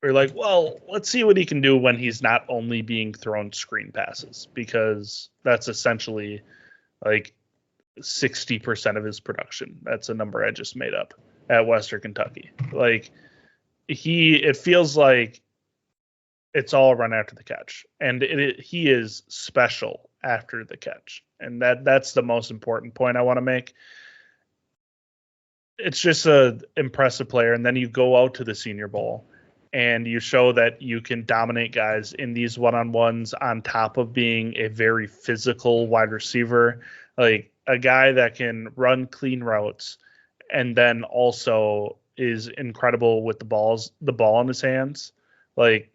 we're like, well, let's see what he can do when he's not only being thrown screen passes, because that's essentially like 60% of his production. That's a number I just made up at Western Kentucky. Like it feels like it's all run after the catch, and he is special after the catch. And that's the most important point I want to make. It's just a impressive player. And then you go out to the Senior Bowl and you show that you can dominate guys in these one-on-ones on top of being a very physical wide receiver, like a guy that can run clean routes and then also is incredible with the ball in his hands. Like,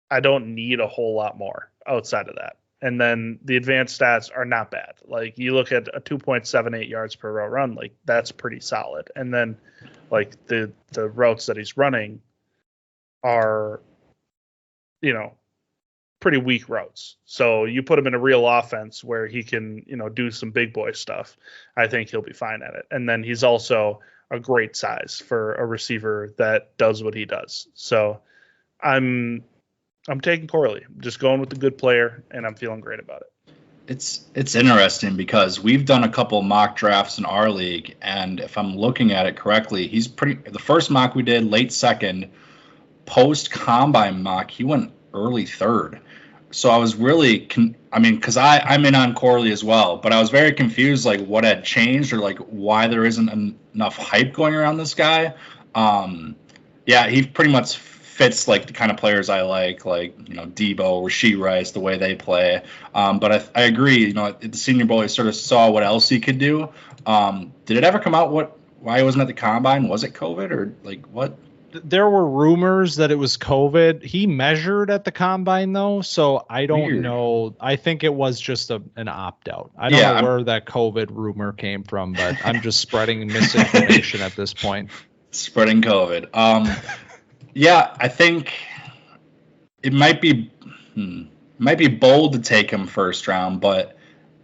I don't need a whole lot more outside of that. And then the advanced stats are not bad. Like you look at a 2.78 yards per route run, like that's pretty solid. And then like the routes that he's running are, pretty weak routes. So you put him in a real offense where he can, do some big boy stuff. I think he'll be fine at it. And then he's also a great size for a receiver that does what he does. So I'm taking Corley. I'm just going with the good player, and I'm feeling great about it. It's interesting because we've done a couple mock drafts in our league, and if I'm looking at it correctly, the first mock we did, late second, post-combine mock, he went early third. So I was really, because I'm in on Corley as well, but I was very confused, like what had changed or like why there isn't enough hype going around this guy. He pretty much fits like the kind of players I like Debo, Rashee Rice, the way they play. But I agree, at the Senior Bowl, he sort of saw what else he could do. Did it ever come out why he wasn't at the combine? Was it COVID or like what? There were rumors that it was COVID. He measured at the combine though, so I don't know. I think it was just an opt-out. I don't know where that COVID rumor came from, but I'm just spreading misinformation at this point. Spreading COVID. I think it might be bold to take him first round, but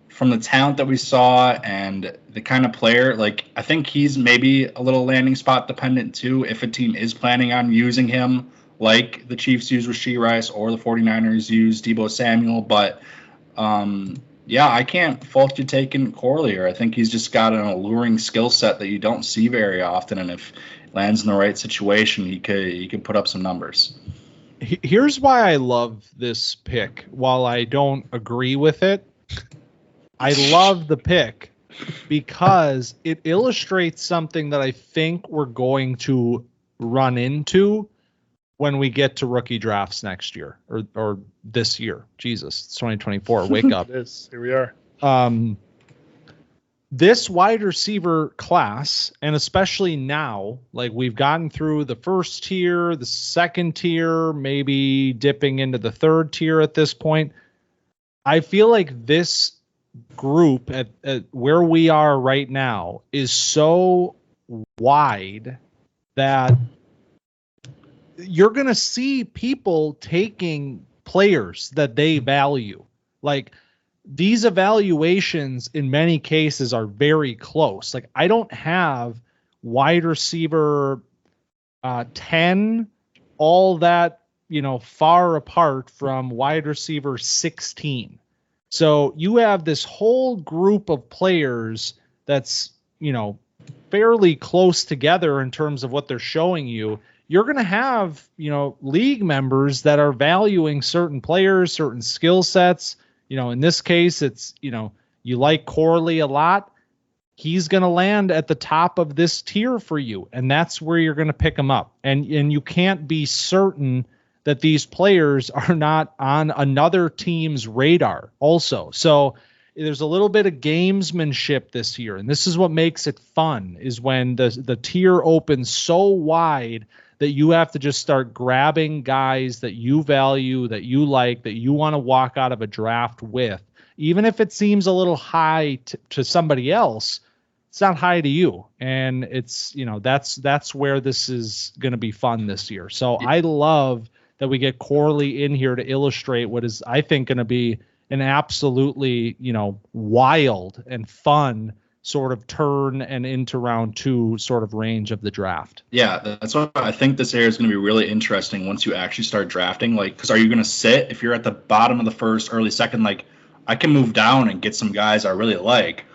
from the talent that we saw and the kind of player, like I think he's maybe a little landing spot dependent too. If a team is planning on using him, like the Chiefs use Rashee Rice or the 49ers use Deebo Samuel, but I can't fault you taking Corley here. I think he's just got an alluring skill set that you don't see very often, and if lands in the right situation, he could put up some numbers. Here's why I love this pick. While I don't agree with it, I love the pick because it illustrates something that I think we're going to run into when we get to rookie drafts next year or this year. Jesus, it's 2024. Wake up. It is. Here we are. This wide receiver class, and especially now, like we've gotten through the first tier, the second tier, maybe dipping into the third tier at this point. I feel like this group at where we are right now is so wide that you're going to see people taking players that they value. Like, these evaluations in many cases are very close. Like I don't have wide receiver 10 all that, far apart from wide receiver 16. So you have this whole group of players that's, fairly close together in terms of what they're showing you. You're going to have, league members that are valuing certain players, certain skill sets. In this case, it's, you like Corley a lot. He's going to land at the top of this tier for you. And that's where you're going to pick him up. And you can't be certain that these players are not on another team's radar also. So there's a little bit of gamesmanship this year. And this is what makes it fun, is when the tier opens so wide that you have to just start grabbing guys that you value, that you like, that you want to walk out of a draft with. Even if it seems a little high to somebody else, it's not high to you. And it's, that's where this is going to be fun this year. So I love that we get Corley in here to illustrate what is, I think, going to be an absolutely, wild and fun sort of turn and into round 2 sort of range of the draft. Yeah, that's what I think this area is going to be really interesting once you actually start drafting. Like, because are you going to sit if you're at the bottom of the first, early second? Like, I can move down and get some guys I really like,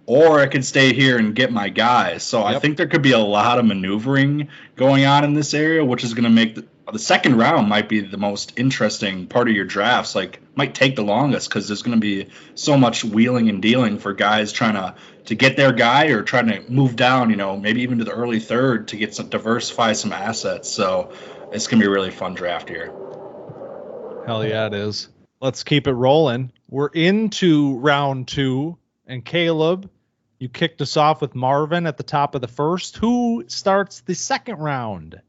or I could stay here and get my guys. So I think there could be a lot of maneuvering going on in this area, which is going to make the second round might be the most interesting part of your drafts. Like, might take the longest because there's going to be so much wheeling and dealing for guys trying to get their guy or trying to move down, maybe even to the early third to get some diversify some assets. So it's going to be a really fun draft here. Hell yeah, it is. Let's keep it rolling. We're into round 2, and Caleb, you kicked us off with Marvin at the top of the first. Who starts the second round?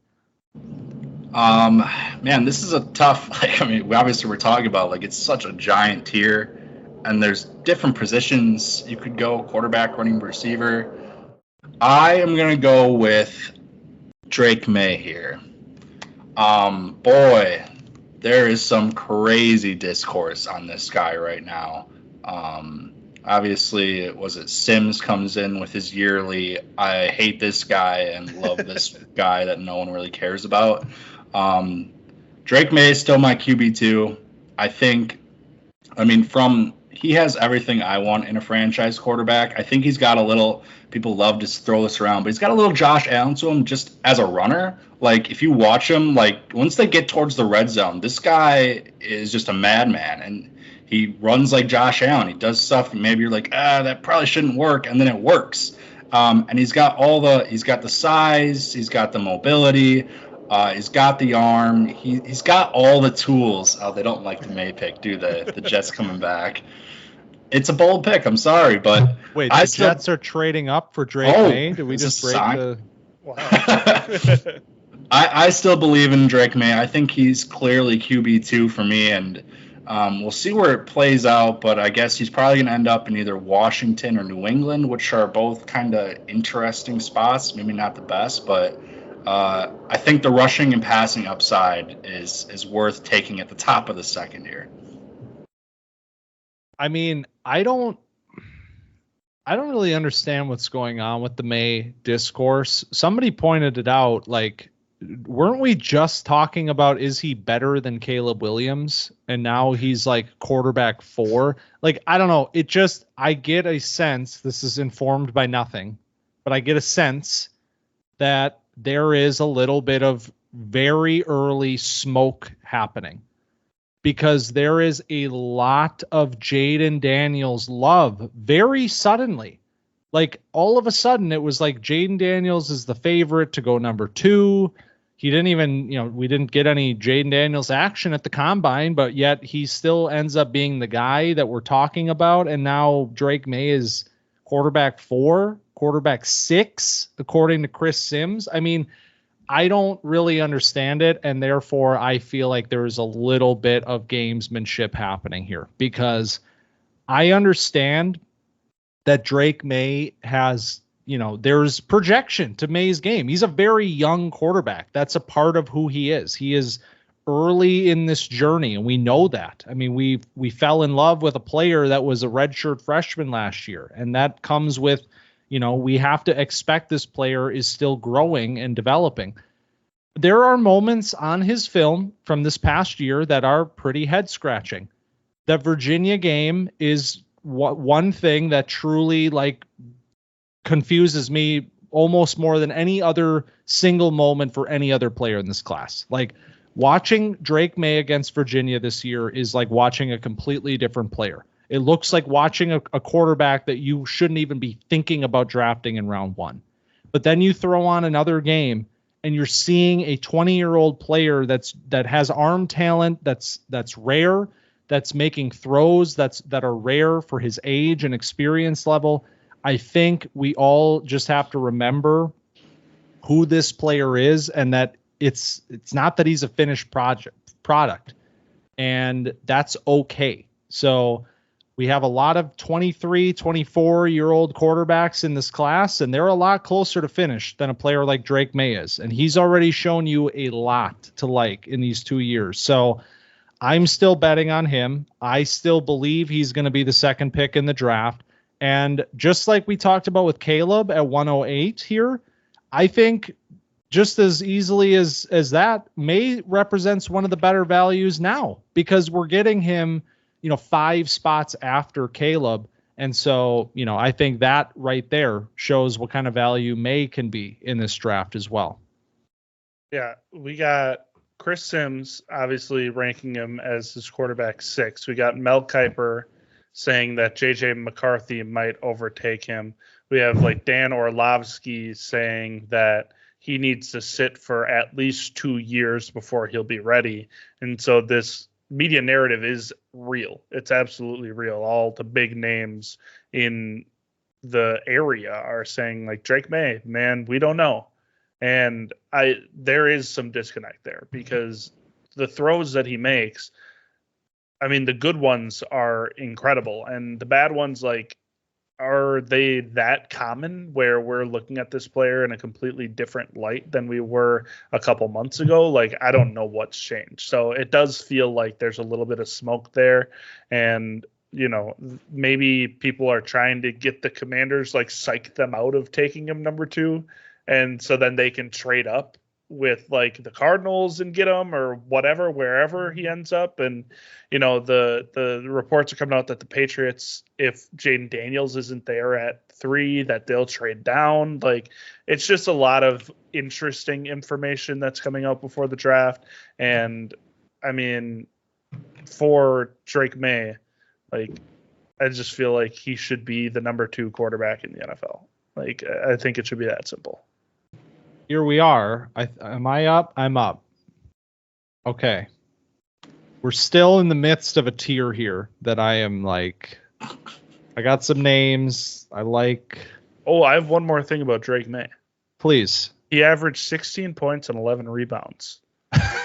Man, this is a tough, obviously we're talking about, it's such a giant tier, and there's different positions you could go, quarterback, running, receiver. I am going to go with Drake Maye here. Boy, there is some crazy discourse on this guy right now. Obviously, Sims comes in with his yearly, I hate this guy and love this guy that no one really cares about. Drake Maye is still my QB2. I think, he has everything I want in a franchise quarterback. I think he's got a little, people love to throw this around, but he's got a little Josh Allen to him just as a runner. Like, if you watch him, once they get towards the red zone, this guy is just a madman. And he runs like Josh Allen. He does stuff, and maybe you're like, that probably shouldn't work, and then it works. And he's got the size, he's got the mobility, he's got the arm, he's got all the tools. Oh, they don't like the Maye pick, do they? The Jets coming back. It's a bold pick. I'm sorry, but wait, the Jets are trading up for Drake Maye. Did we just break the? Wow. I still believe in Drake Maye. I think he's clearly QB2 for me, and we'll see where it plays out, but I guess he's probably going to end up in either Washington or New England, which are both kind of interesting spots. Maybe not the best, but I think the rushing and passing upside is worth taking at the top of the second here. I don't really understand what's going on with the Maye discourse. Somebody pointed it out, weren't we just talking about, is he better than Caleb Williams? And now he's quarterback 4. I don't know. I get a sense, this is informed by nothing, but I get a sense that there is a little bit of very early smoke happening, because there is a lot of Jayden Daniels love very suddenly. All of a sudden it was Jayden Daniels is the favorite to go number 2. He didn't even, we didn't get any Jayden Daniels action at the combine, but yet he still ends up being the guy that we're talking about. And now Drake Maye is quarterback 4, quarterback 6, according to Chris Sims. I don't really understand it. And therefore I feel like there's a little bit of gamesmanship happening here, because I understand that Drake Maye has, there's projection to Maye's game. He's a very young quarterback. That's a part of who he is. He is early in this journey, and we know that. We fell in love with a player that was a redshirt freshman last year, and that comes with, we have to expect this player is still growing and developing. There are moments on his film from this past year that are pretty head-scratching. The Virginia game is one thing that truly confuses me almost more than any other single moment for any other player in this class. Watching Drake Maye against Virginia this year is like watching a completely different player. It looks like watching a quarterback that you shouldn't even be thinking about drafting in round 1. But then you throw on another game and you're seeing a 20-year-old player that has arm talent that's rare, that's making throws that are rare for his age and experience level. I think we all just have to remember who this player is, and that it's not that he's a finished product, and that's okay. So We have a lot of 23, 24-year-old quarterbacks in this class, and they're a lot closer to finish than a player like Drake Maye is. And he's already shown you a lot to like in these 2 years. So I'm still betting on him. I still believe he's going to be the second pick in the draft. And just like we talked about with Caleb at 108 here, I think just as easily as that, Maye represents one of the better values now because we're getting him 5 spots after Caleb. And so, I think that right there shows what kind of value Maye can be in this draft as well. Yeah, we got Chris Sims obviously ranking him as his quarterback 6. We got Mel Kiper saying that JJ McCarthy might overtake him. We have like Dan Orlovsky saying that he needs to sit for at least 2 years before he'll be ready. And so this media narrative is real. It's absolutely real. All the big names in the area are saying like Drake Maye, man, we don't know. And there is some disconnect there because the throws that he makes, I mean, the good ones are incredible. And the bad ones, like, are they that common where we're looking at this player in a completely different light than we were a couple months ago? Like, I don't know what's changed. So it does feel like there's a little bit of smoke there. And, maybe people are trying to get the Commanders, like, psych them out of taking him number 2. And so then they can trade up with like the Cardinals and get him or whatever, wherever he ends up. And, the reports are coming out that the Patriots, if Jayden Daniels isn't there at 3, that they'll trade down. Like, it's just a lot of interesting information that's coming out before the draft. And I mean, for Drake Maye, like, I just feel like he should be the number 2 quarterback in the NFL. Like, I think it should be that simple. Here we are. Am I up? I'm up. Okay. We're still in the midst of a tier here that I am like, I got some names. I like. Oh, I have one more thing about Drake Maye. Please. He averaged 16 points and 11 rebounds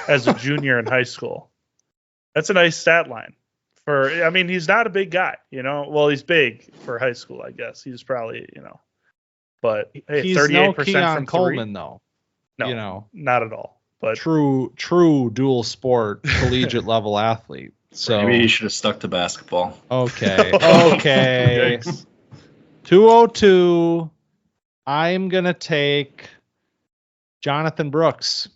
as a junior in high school. That's a nice stat line. He's not a big guy, Well, he's big for high school, I guess. He's probably, But hey, he's 38% no Keon from Coleman, though. No, not at all. But true dual sport collegiate level athlete. So maybe he should have stuck to basketball. Okay. 202. I'm gonna take Jonathon Brooks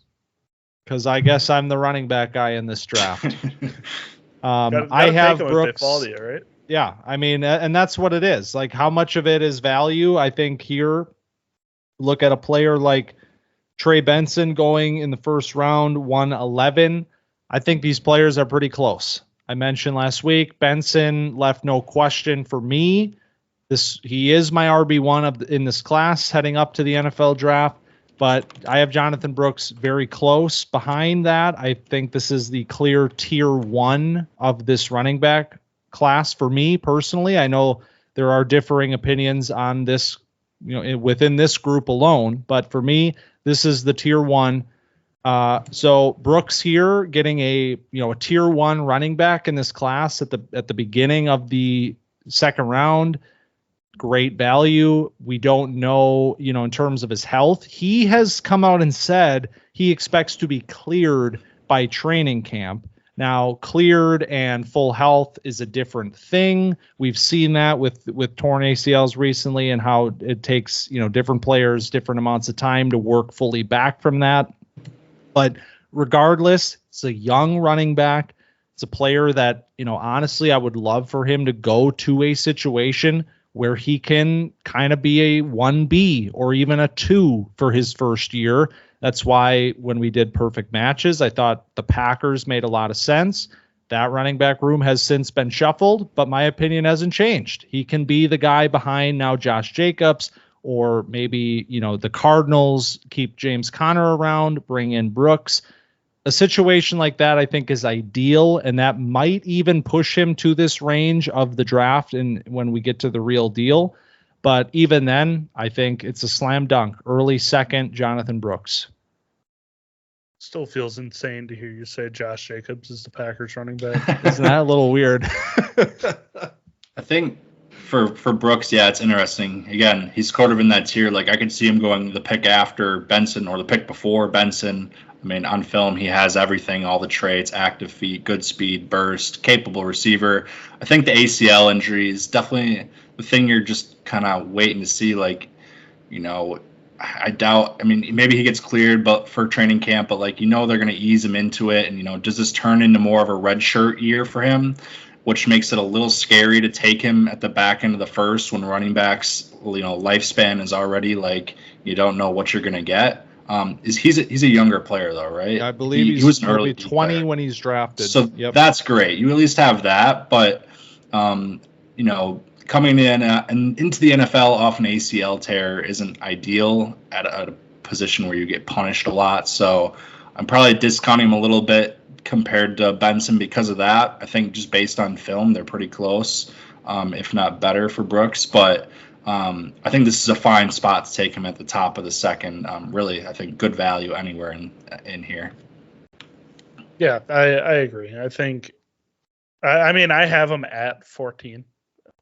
because I guess I'm the running back guy in this draft. I have Brooks. They fall to you, right? Yeah, I mean, and that's what it is. Like, how much of it is value? I think here, look at a player like Trey Benson going in the first round, 111. I think these players are pretty close. I mentioned last week, Benson left no question for me. He is my RB1 in this class heading up to the NFL draft, but I have Jonathon Brooks very close behind that. I think this is the clear tier 1 of this running back class for me personally. I know there are differing opinions on this, within this group alone, but for me, this is the tier 1. So Brooks here getting a tier 1 running back in this class at the beginning of the second round. Great value. We don't know, in terms of his health. He has come out and said he expects to be cleared by training camp. Now, cleared and full health is a different thing. We've seen that with torn ACLs recently and how it takes, different players, different amounts of time to work fully back from that. But regardless, it's a young running back. It's a player that, honestly, I would love for him to go to a situation where he can kind of be a 1B or even a 2 for his first year. That's why when we did perfect matches, I thought the Packers made a lot of sense. That running back room has since been shuffled, but my opinion hasn't changed. He can be the guy behind now Josh Jacobs, or maybe, the Cardinals keep James Conner around, bring in Brooks. A situation like that, I think, is ideal, and that might even push him to this range of the draft and when we get to the real deal. But even then, I think it's a slam dunk. Early second, Jonathon Brooks. Still feels insane to hear you say Josh Jacobs is the Packers running back. Isn't that a little weird? I think for Brooks, yeah, it's interesting. Again, he's sort of in that tier. Like I could see him going the pick after Benson or the pick before Benson. I mean, on film, he has everything, all the traits, active feet, good speed, burst, capable receiver. I think the ACL injury is definitely the thing you're just kind of waiting to see. Like, I doubt, I mean, maybe he gets cleared but for training camp, but they're going to ease him into it. And, does this turn into more of a red shirt year for him, which makes it a little scary to take him at the back end of the first when running backs, lifespan is already you don't know what you're going to get. He's a younger player though, right? I believe he was early 20 player when he's drafted. So that's great. You at least have that, but coming in and into the NFL off an ACL tear isn't ideal at a position where you get punished a lot. So I'm probably discounting him a little bit compared to Benson because of that. I think just based on film, they're pretty close, if not better for Brooks. But I think this is a fine spot to take him at the top of the second. Really, I think good value anywhere in here. Yeah, I agree. I think, I mean, I have him at 14.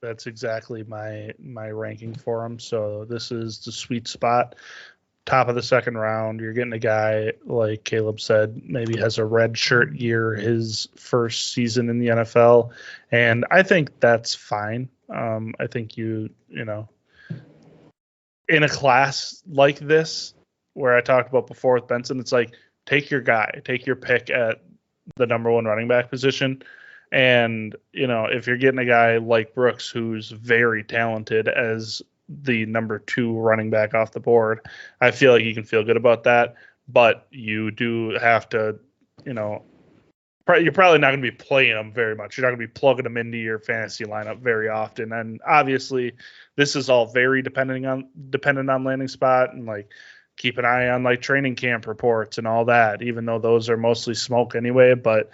That's exactly my ranking for him. So this is the sweet spot. Top of the second round, you're getting a guy, like Caleb said, maybe has a red shirt year, his first season in the NFL. And I think that's fine. I think in a class like this, where I talked about before with Benson, it's like, take your guy, take your pick at the number one running back position. And, if you're getting a guy like Brooks, who's very talented as the number 2 running back off the board, I feel like you can feel good about that. But you do have to, you're probably not going to be playing him very much. You're not going to be plugging him into your fantasy lineup very often. And obviously, this is all very dependent on landing spot and keep an eye on training camp reports and all that, even though those are mostly smoke anyway. But,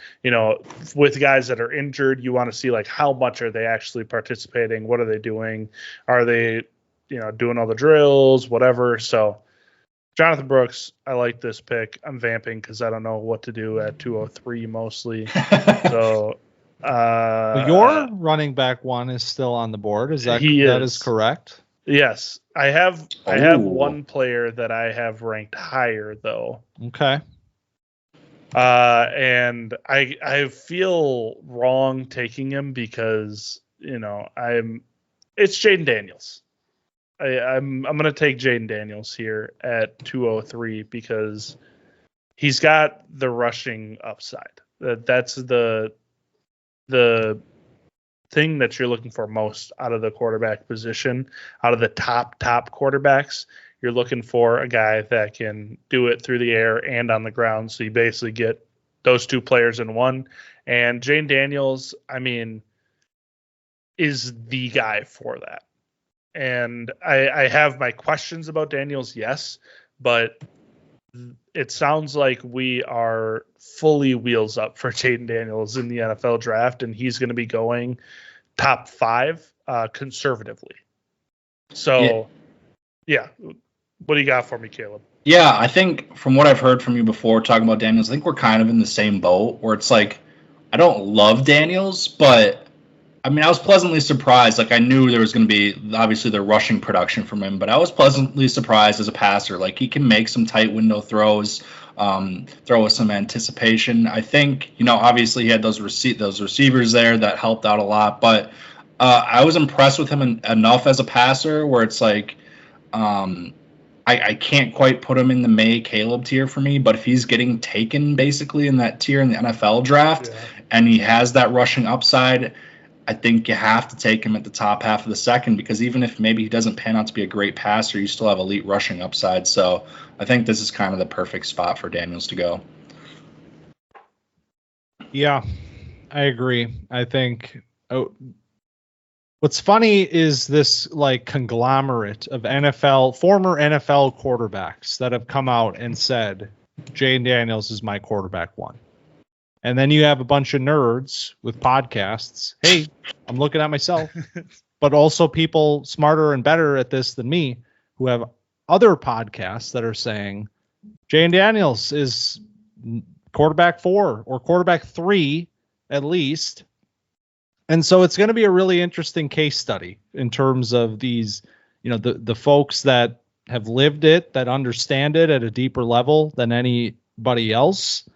with guys that are injured, you want to see how much are they actually participating? What are they doing? Are they, doing all the drills, whatever. So Jonathon Brooks, I like this pick. I'm vamping because I don't know what to do at 203 mostly. So your running back one is still on the board. That is correct? Yes, I have one player that I have ranked higher though. Okay. And I feel wrong taking him because it's Jayden Daniels. I'm gonna take Jayden Daniels here at 203 because he's got the rushing upside. That's the thing that you're looking for most out of the quarterback position, out of the top quarterbacks. You're looking for a guy that can do it through the air and on the ground. So you basically get those two players in one. And Jayden Daniels, I mean, is the guy for that. And I have my questions about Daniels, yes, but it sounds like we are fully wheels up for Jayden Daniels in the NFL draft, and he's going to be going top 5 conservatively. So, yeah. What do you got for me, Caleb? Yeah, I think from what I've heard from you before talking about Daniels, I think we're kind of in the same boat where it's I don't love Daniels, but I mean, I was pleasantly surprised. I knew there was going to be, obviously, the rushing production from him, but I was pleasantly surprised as a passer. He can make some tight window throws, throw with some anticipation. I think, obviously he had those receivers there that helped out a lot, but I was impressed with him enough as a passer where it's I can't quite put him in the Maye Caleb tier for me, but if he's getting taken basically in that tier in the NFL draft and he has that rushing upside, I think you have to take him at the top half of the second because even if maybe he doesn't pan out to be a great passer, you still have elite rushing upside. So I think this is kind of the perfect spot for Daniels to go. Yeah, I agree. I think what's funny is this conglomerate of former NFL quarterbacks that have come out and said, Jayden Daniels is my quarterback one. And then you have a bunch of nerds with podcasts. Hey, I'm looking at myself, but also people smarter and better at this than me who have other podcasts that are saying Jayden Daniels is quarterback 4 or quarterback 3 at least. And so it's going to be a really interesting case study in terms of these, the folks that have lived it, that understand it at a deeper level than anybody else,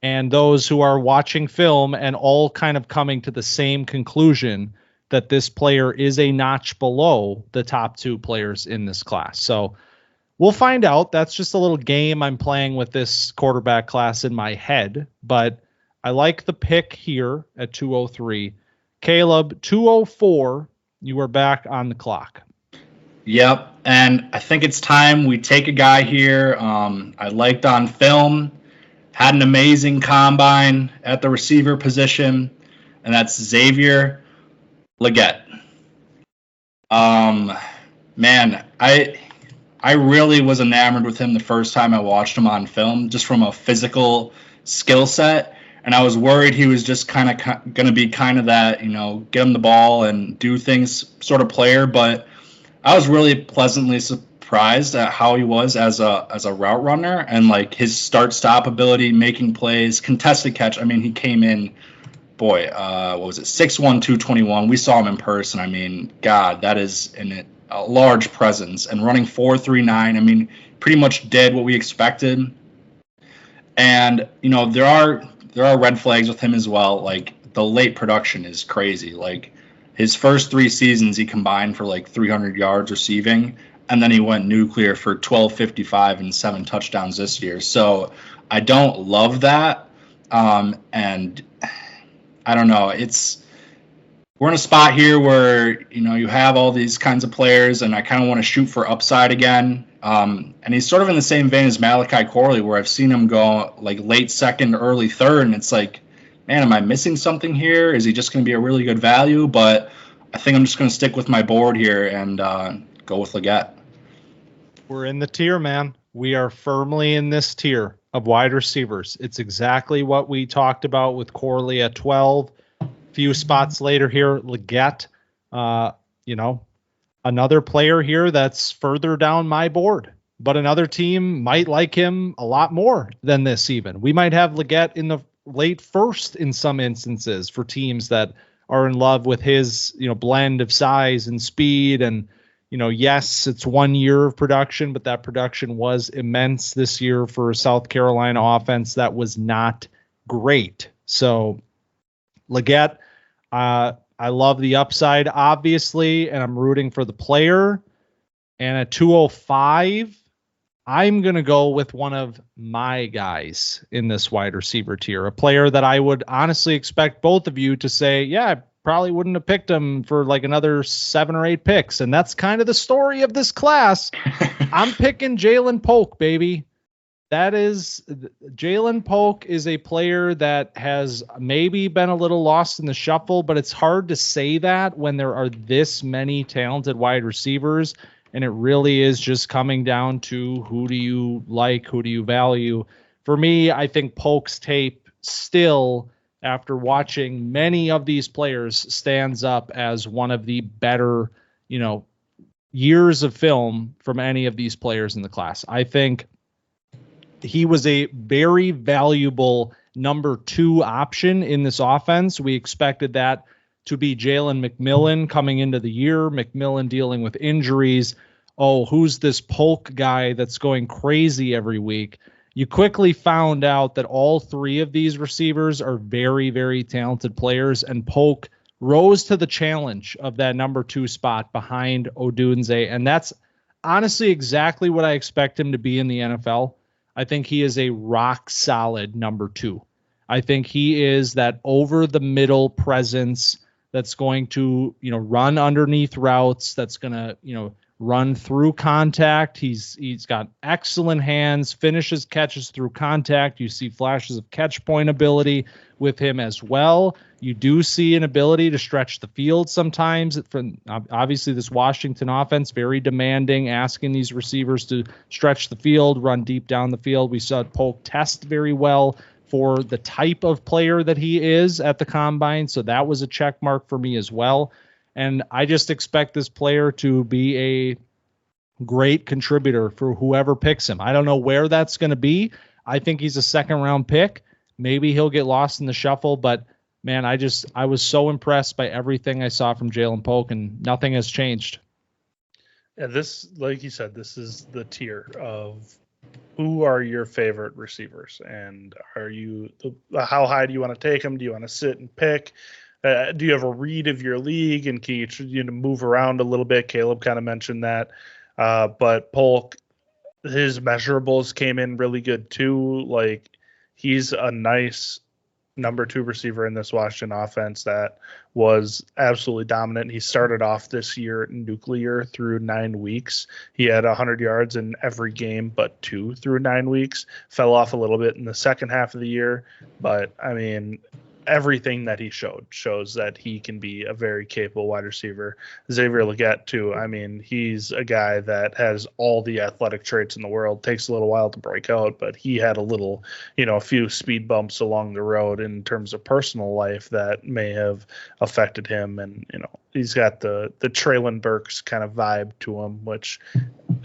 and those who are watching film and all kind of coming to the same conclusion that this player is a notch below the top 2 players in this class. So we'll find out. That's just a little game I'm playing with this quarterback class in my head, but I like the pick here at 203. Caleb, 204, you are back on the clock. Yep, and I think it's time we take a guy here I liked on film, had an amazing combine at the receiver position, and that's Xavier Legette. Man, I really was enamored with him the first time I watched him on film, just from a physical skill set. And I was worried he was just kind of going to be kind of that, get him the ball and do things sort of player. But I was really pleasantly surprised at how he was as a route runner and like his start-stop ability, making plays, contested catch. I mean, he came in, what was it, 6'1", 221. We saw him in person. I mean, God, that is a large presence. And running 4.39, I mean, pretty much did what we expected. And, there are red flags with him as well. Like, the late production is crazy. Like, his first 3 seasons, he combined for like 300 yards receiving, and then he went nuclear for 1,255 and 7 touchdowns this year. So I don't love that. And I don't know. We're in a spot here where, you have all these kinds of players, and I kind of want to shoot for upside again. And he's sort of in the same vein as Malachi Corley, where I've seen him go like late second, early third, and it's like, man, am I missing something here? Is he just going to be a really good value? But I think I'm just going to stick with my board here and go with Legette. We're in the tier, man. We are firmly in this tier of wide receivers. It's exactly what we talked about with Corley at 12. A few spots later here, Legette, another player here that's further down my board, but another team might like him a lot more than this even. We might have Legette in the late first in some instances for teams that are in love with his, blend of size and speed. And, yes, it's 1 year of production, but that production was immense this year for a South Carolina offense that was not great. So Legette, I love the upside, obviously, and I'm rooting for the player. And at 205, I'm going to go with one of my guys in this wide receiver tier, a player that I would honestly expect both of you to say, yeah, I probably wouldn't have picked him for like another 7 or 8 picks. And that's kind of the story of this class. I'm picking Jalen Polk, baby. Jalen Polk is a player that has maybe been a little lost in the shuffle, but it's hard to say that when there are this many talented wide receivers. And it really is just coming down to who do you like, who do you value. For me, I think Polk's tape still, after watching many of these players, stands up as one of the better, years of film from any of these players in the class. I think he was a very valuable number 2 option in this offense. We expected that to be Jalen McMillan coming into the year. McMillan dealing with injuries. Oh, who's this Polk guy that's going crazy every week? You quickly found out that all 3 of these receivers are very, very talented players, and Polk rose to the challenge of that number 2 spot behind Odunze, and that's honestly exactly what I expect him to be in the NFL. I think he is a rock solid number 2. I think he is that over the middle presence that's going to, run underneath routes, that's going to, run through contact. He's got excellent hands, finishes catches through contact. You see flashes of catch point ability with him as well. You do see an ability to stretch the field sometimes. From obviously this Washington offense, very demanding, asking these receivers to stretch the field, run deep down the field. We saw Polk test very well for the type of player that he is at the combine. So that was a check mark for me as well. And I just expect this player to be a great contributor for whoever picks him. I don't know where that's going to be. I think he's a 2nd round pick. Maybe he'll get lost in the shuffle, but man, I was so impressed by everything I saw from Jalen Polk, and nothing has changed. Yeah, this, like you said, this is the tier of who are your favorite receivers, and how high do you want to take them? Do you want to sit and pick? Do you have a read of your league, and can you move around a little bit? Caleb kind of mentioned that, but Polk, his measurables came in really good too. Like, he's a nice number 2 receiver in this Washington offense that was absolutely dominant. He started off this year nuclear through 9 weeks. He had 100 yards in every game but 2 through 9 weeks. Fell off a little bit in the second half of the year, but I mean, everything that he shows that he can be a very capable wide receiver. Xavier Legette too. I mean, he's a guy that has all the athletic traits in the world. Takes a little while to break out, but he had a few speed bumps along the road in terms of personal life that may have affected him. And, he's got the Treylon Burks kind of vibe to him, which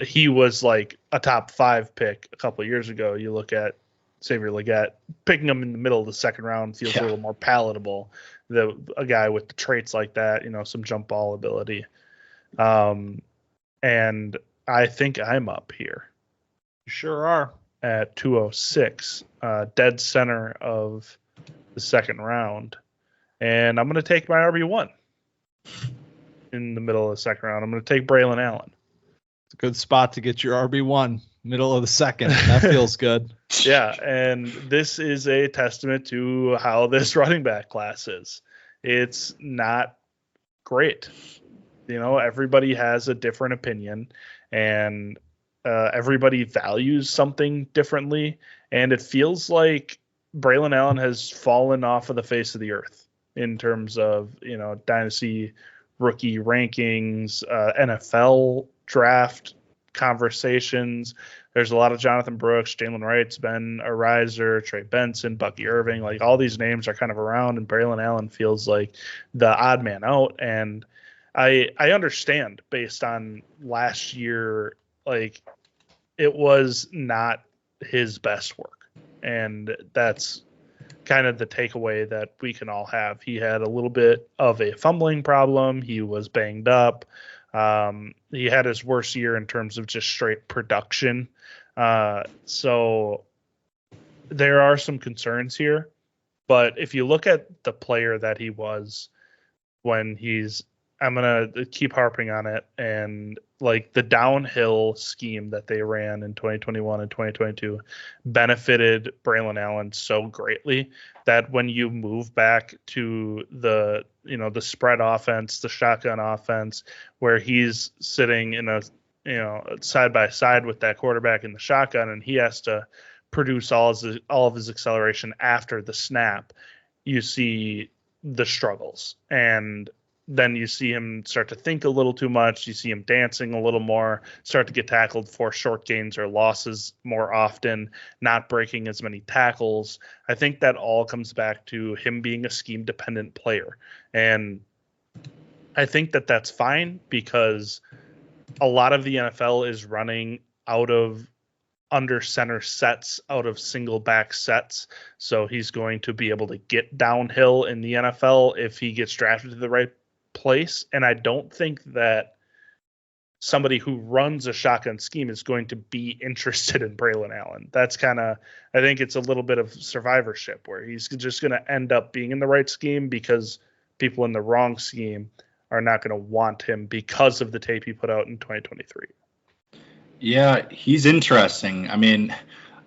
he was like a top 5 pick a couple of years ago. You look at Xavier Legette, picking him in the middle of the second round feels a little more palatable. A guy with the traits like that, some jump ball ability. And I think I'm up here. You sure are. At 206, dead center of the second round. And I'm going to take my RB1 in the middle of the second round. I'm going to take Braelon Allen. It's a good spot to get your RB1. Middle of the second. That feels good. Yeah, and this is a testament to how this running back class is. It's not great. Everybody has a different opinion, and everybody values something differently, and it feels like Braelon Allen has fallen off of the face of the earth in terms of, Dynasty rookie rankings, NFL draft conversations. There's a lot of Jonathon Brooks, Jaylen Wright's been a riser, Trey Benson, Bucky Irving, like all these names are kind of around, and Braelon Allen feels like the odd man out. And I understand based on last year, like it was not his best work. And that's kind of the takeaway that we can all have. He had a little bit of a fumbling problem. He was banged up. He had his worst year in terms of just straight production. So there are some concerns here, but if you look at the player that he was when I'm going to keep harping on it, and like the downhill scheme that they ran in 2021 and 2022 benefited Braelon Allen so greatly that when you move back to the spread offense, the shotgun offense, where he's sitting in a, side by side with that quarterback in the shotgun, and he has to produce all of his acceleration after the snap, you see the struggles. And then you see him start to think a little too much. You see him dancing a little more, start to get tackled for short gains or losses more often, not breaking as many tackles. I think that all comes back to him being a scheme-dependent player. And I think that that's fine because a lot of the NFL is running out of under center sets, out of single back sets. So he's going to be able to get downhill in the NFL if he gets drafted to the right place. And I don't think that somebody who runs a shotgun scheme is going to be interested in Braelon Allen. That's I think it's a little bit of survivorship where he's just going to end up being in the right scheme because people in the wrong scheme are not going to want him because of the tape he put out in 2023. Yeah, he's interesting. I mean,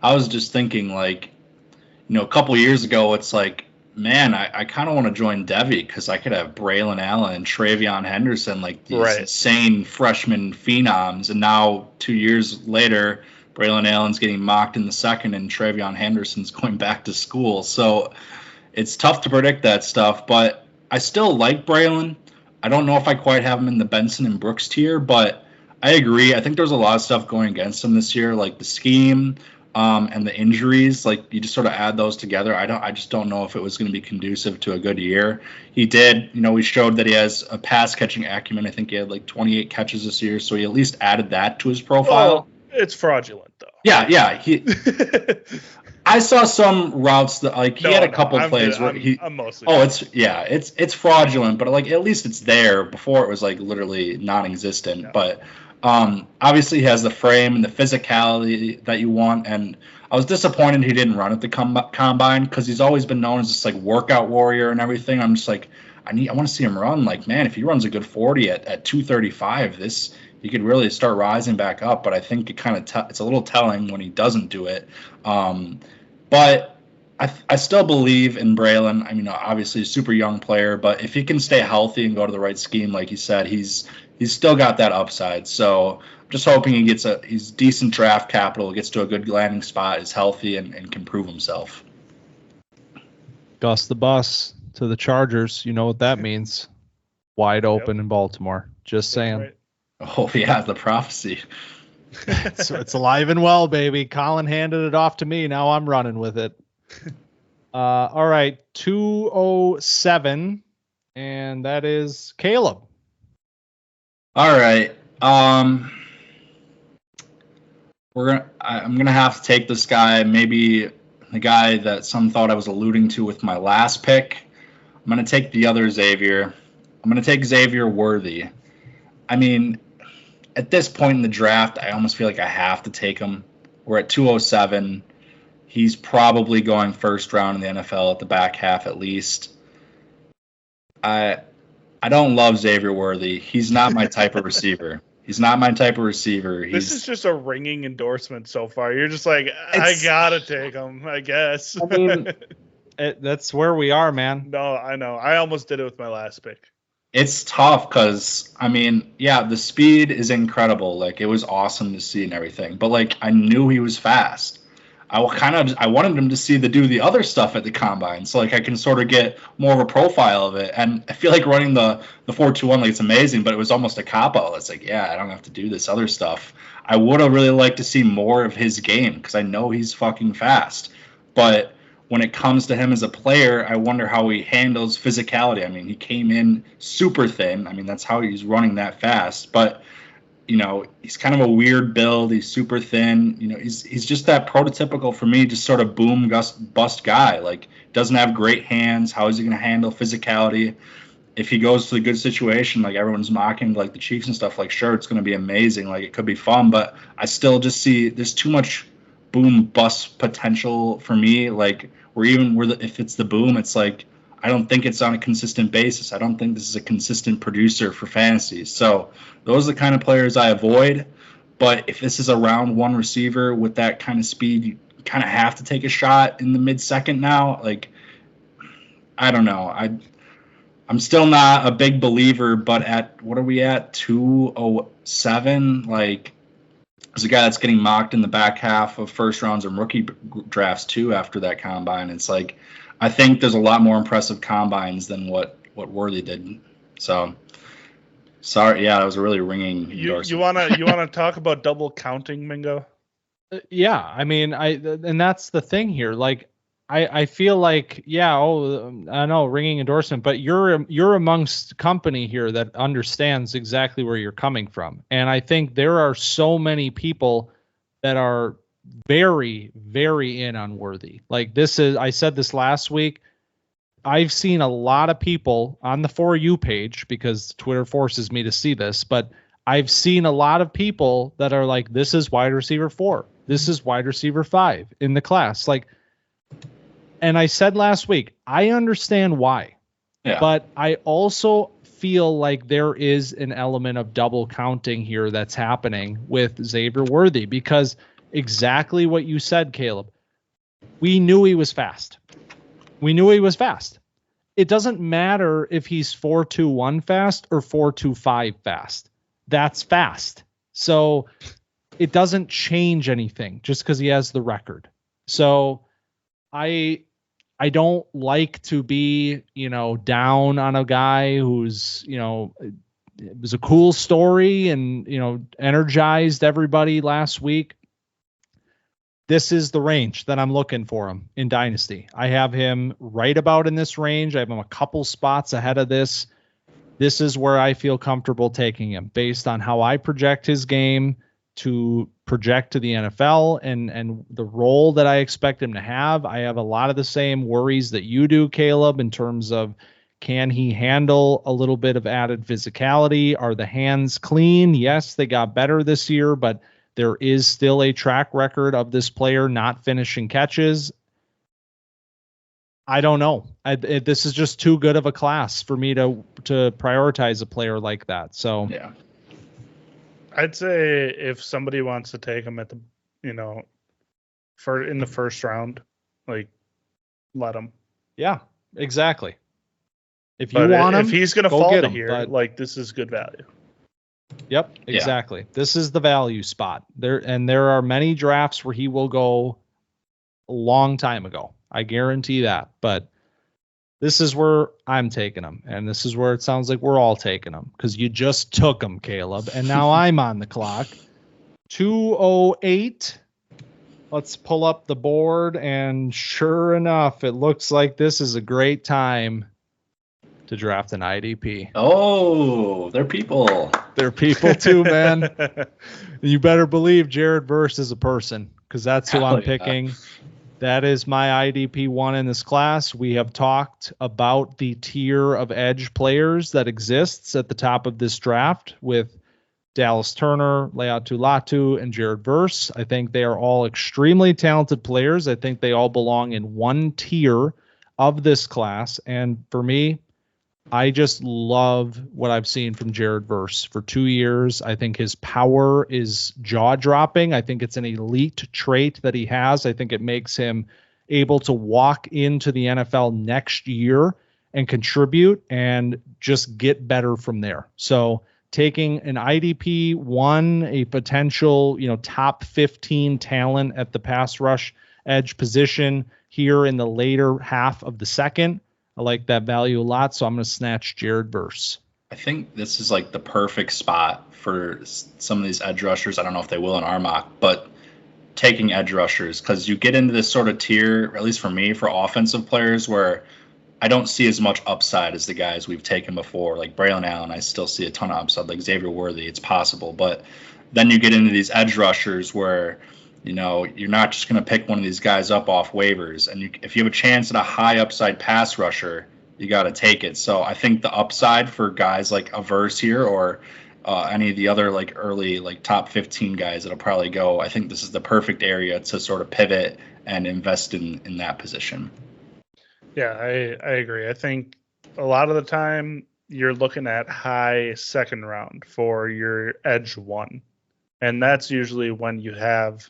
I was just thinking a couple years ago, it's like, man, I kind of want to join Devy because I could have Braelon Allen and Travion Henderson, like these insane freshman phenoms. And now 2 years later, Braelon Allen's getting mocked in the second and Travion Henderson's going back to school. So it's tough to predict that stuff, but I still like Braelon. I don't know if I quite have him in the Benson and Brooks tier, but I agree. I think there's a lot of stuff going against him this year, like the scheme, and the injuries. Like you just sort of add those together. I just don't know if it was going to be conducive to a good year. He did, we showed that he has a pass catching acumen. I think he had 28 catches this year, so he at least added that to his profile. Oh, it's fraudulent though. Yeah. I saw some routes that like he had a couple plays where I'm mostly. Oh, it's fraudulent, but like at least it's there. Before it was like literally non-existent. Yeah. But obviously he has the frame and the physicality that you want. And I was disappointed he didn't run at the combine because he's always been known as this like workout warrior and everything. I'm just like I want to see him run. Like man, if he runs a good 40 at 235, he could really start rising back up. But I think it kind of it's a little telling when he doesn't do it. But I still believe in Braelon. I mean, obviously a super young player, but if he can stay healthy and go to the right scheme, like you said, he's still got that upside. So I'm just hoping he's decent draft capital, gets to a good landing spot, is healthy, and can prove himself. Gus the Bus to the Chargers. You know what that means. Wide open in Baltimore. Just saying. Right. Oh, yeah, the prophecy. So it's alive and well, baby. Collin handed it off to me. Now I'm running with it. All right, 207, and that is Caleb. All right. I'm gonna have to take this guy, maybe the guy that some thought I was alluding to with my last pick. I'm gonna take the other Xavier. I'm gonna take Xavier Worthy. I mean, at this point in the draft, I almost feel like I have to take him. We're at 207. He's probably going first round in the NFL at the back half at least. I don't love Xavier Worthy. He's not my type of receiver. This is just a ringing endorsement so far. You're just like, I gotta take him, I guess. I mean, that's where we are, man. No, I know. I almost did it with my last pick. It's tough because, I mean, yeah, the speed is incredible. Like, it was awesome to see and everything. But, like, I knew he was fast. I wanted him to do the other stuff at the combine, so like I can sort of get more of a profile of it. And I feel like running the 4.21, like it's amazing, but it was almost a cop-out. It's like, yeah, I don't have to do this other stuff. I would have really liked to see more of his game because I know he's fucking fast. But when it comes to him as a player, I wonder how he handles physicality. I mean, he came in super thin. I mean, that's how he's running that fast. But you know, he's kind of a weird build. He's super thin. You know, he's just that prototypical for me, just sort of boom bust guy. Like, doesn't have great hands. How is he going to handle physicality? If he goes to a good situation, like everyone's mocking, like the Chiefs and stuff, like sure, it's going to be amazing. Like it could be fun, but I still just see there's too much boom bust potential for me. Like if it's the boom, it's like I don't think it's on a consistent basis. I don't think this is a consistent producer for fantasy. So those are the kind of players I avoid. But if this is a round one receiver with that kind of speed, you kind of have to take a shot in the mid-second now. Like, I don't know. I'm still not a big believer, but at, what are we at, 207? Like, there's a guy that's getting mocked in the back half of first rounds and rookie drafts too after that combine. It's like, I think there's a lot more impressive combines than what Worthy did. So, sorry, yeah, that was a really ringing endorsement. You wanna talk about double counting, Mingo? Yeah, I mean, and that's the thing here. Like, I feel like, yeah, I know, ringing endorsement, but you're amongst company here that understands exactly where you're coming from, and I think there are so many people that are very, very in on Worthy. Like I said this last week, I've seen a lot of people on the For You page because Twitter forces me to see this, but I've seen a lot of people that are like, this is wide receiver 4. This is wide receiver 5 in the class. Like, and I said last week, I understand why, but I also feel like there is an element of double counting here that's happening with Xavier Worthy because exactly what you said, Caleb. We knew he was fast. It doesn't matter if he's 4.21 fast or 4.25 fast. That's fast. So it doesn't change anything just because he has the record. So I don't like to be, down on a guy who's, it was a cool story and, energized everybody last week. This is the range that I'm looking for him in Dynasty. I have him right about in this range. I have him a couple spots ahead of this. This is where I feel comfortable taking him based on how I project his game to project to the NFL and the role that I expect him to have. I have a lot of the same worries that you do, Caleb, in terms of, can he handle a little bit of added physicality? Are the hands clean? Yes, they got better this year, but there is still a track record of this player not finishing catches. I don't know. This is just too good of a class for me to prioritize a player like that. So yeah, I'd say if somebody wants to take him at the, in the first round, like, let him. Yeah, exactly. If you want him, if he's going to go fall get to him, here, but like, this is good value. Yep, exactly. Yeah. This is the value spot. There are many drafts where he will go a long time ago. I guarantee that. But this is where I'm taking him, and this is where it sounds like we're all taking him, because you just took him, Caleb, and now I'm on the clock. 208. Let's pull up the board, and sure enough, it looks like this is a great time to draft an IDP. Oh, they're people. They're people too, man. You better believe Jared Verse is a person, because that's who I'm picking. That is my IDP one in this class. We have talked about the tier of edge players that exists at the top of this draft with Dallas Turner, Laiatu Latu, and Jared Verse. I think they are all extremely talented players. I think they all belong in one tier of this class. And for me, I just love what I've seen from Jared Verse for 2 years. I think his power is jaw-dropping. I think it's an elite trait that he has. I think it makes him able to walk into the NFL next year and contribute and just get better from there. So taking an IDP one, a potential, top 15 talent at the pass rush edge position here in the later half of the second, I like that value a lot, so I'm going to snatch Jared Verse. I think this is like the perfect spot for some of these edge rushers. I don't know if they will in our mock, but taking edge rushers, because you get into this sort of tier, at least for me, for offensive players, where I don't see as much upside as the guys we've taken before. Like Braelon Allen, I still see a ton of upside. Like Xavier Worthy, it's possible. But then you get into these edge rushers where, you're not just going to pick one of these guys up off waivers. And if you have a chance at a high upside pass rusher, you got to take it. So I think the upside for guys like a Verse here or any of the other like early like top 15 guys that'll probably go, I think this is the perfect area to sort of pivot and invest in that position. Yeah, I agree. I think a lot of the time you're looking at high second round for your edge one. And that's usually when you have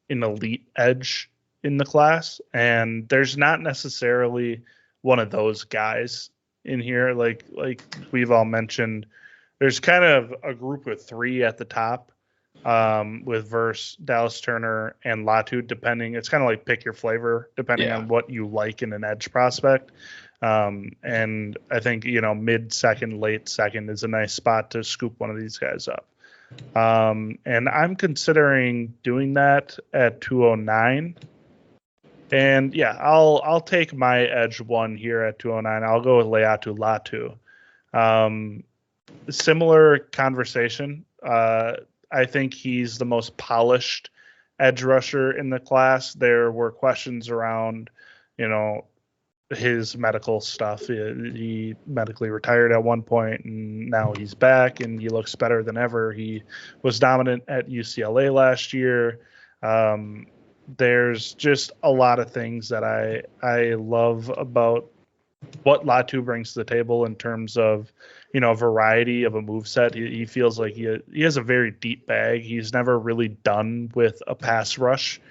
an elite edge in the class. And there's not necessarily one of those guys in here. Like we've all mentioned, there's kind of a group of three at the top with Verse, Dallas Turner, and Latu, depending. It's kind of like pick your flavor, depending on what you like in an edge prospect. And I think, mid-second, late second is a nice spot to scoop one of these guys up. And I'm considering doing that at 209. And yeah, I'll take my edge one here at 209. I'll go with Laiatu Latu. Similar conversation. I think he's the most polished edge rusher in the class. There were questions around, his medical stuff. He medically retired at one point, and now he's back, and he looks better than ever. He was dominant at UCLA last year. There's just a lot of things that I love about what Latu brings to the table in terms of, variety of a moveset. He feels like he has a very deep bag. He's never really done with a pass rush.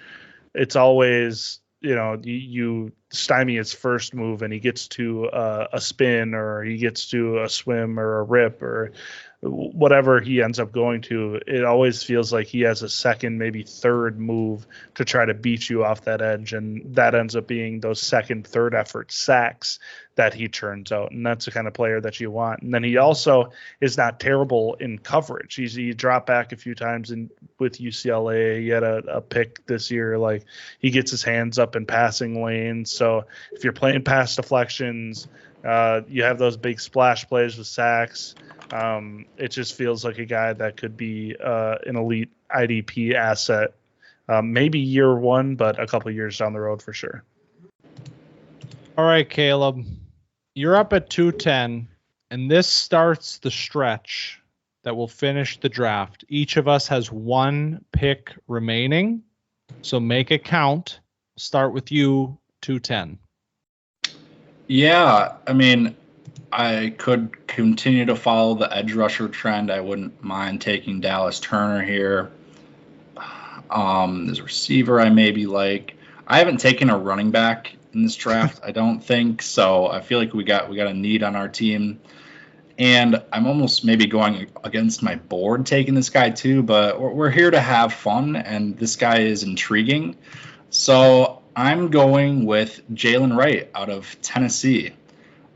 It's always, you stymie his first move and he gets to a spin, or he gets to a swim or a rip or whatever he ends up going to. It always feels like he has a second, maybe third move to try to beat you off that edge. And that ends up being those second, third effort sacks that he churns out. And that's the kind of player that you want. And then he also is not terrible in coverage. He dropped back a few times with UCLA. He had a pick this year. Like, he gets his hands up in passing lanes. So if you're playing pass deflections, you have those big splash plays with sacks. It just feels like a guy that could be an elite IDP asset. Maybe year one, but a couple years down the road for sure. All right, Caleb, you're up at 210, and this starts the stretch that will finish the draft. Each of us has one pick remaining, so make it count. Start with you, 210. Yeah, I mean, I could continue to follow the edge rusher trend. I wouldn't mind taking Dallas Turner here. There's a receiver I maybe like. I haven't taken a running back in this draft, I don't think. So I feel like we got a need on our team. And I'm almost maybe going against my board taking this guy too, but we're here to have fun, and this guy is intriguing. So I'm going with Jaylen Wright out of Tennessee.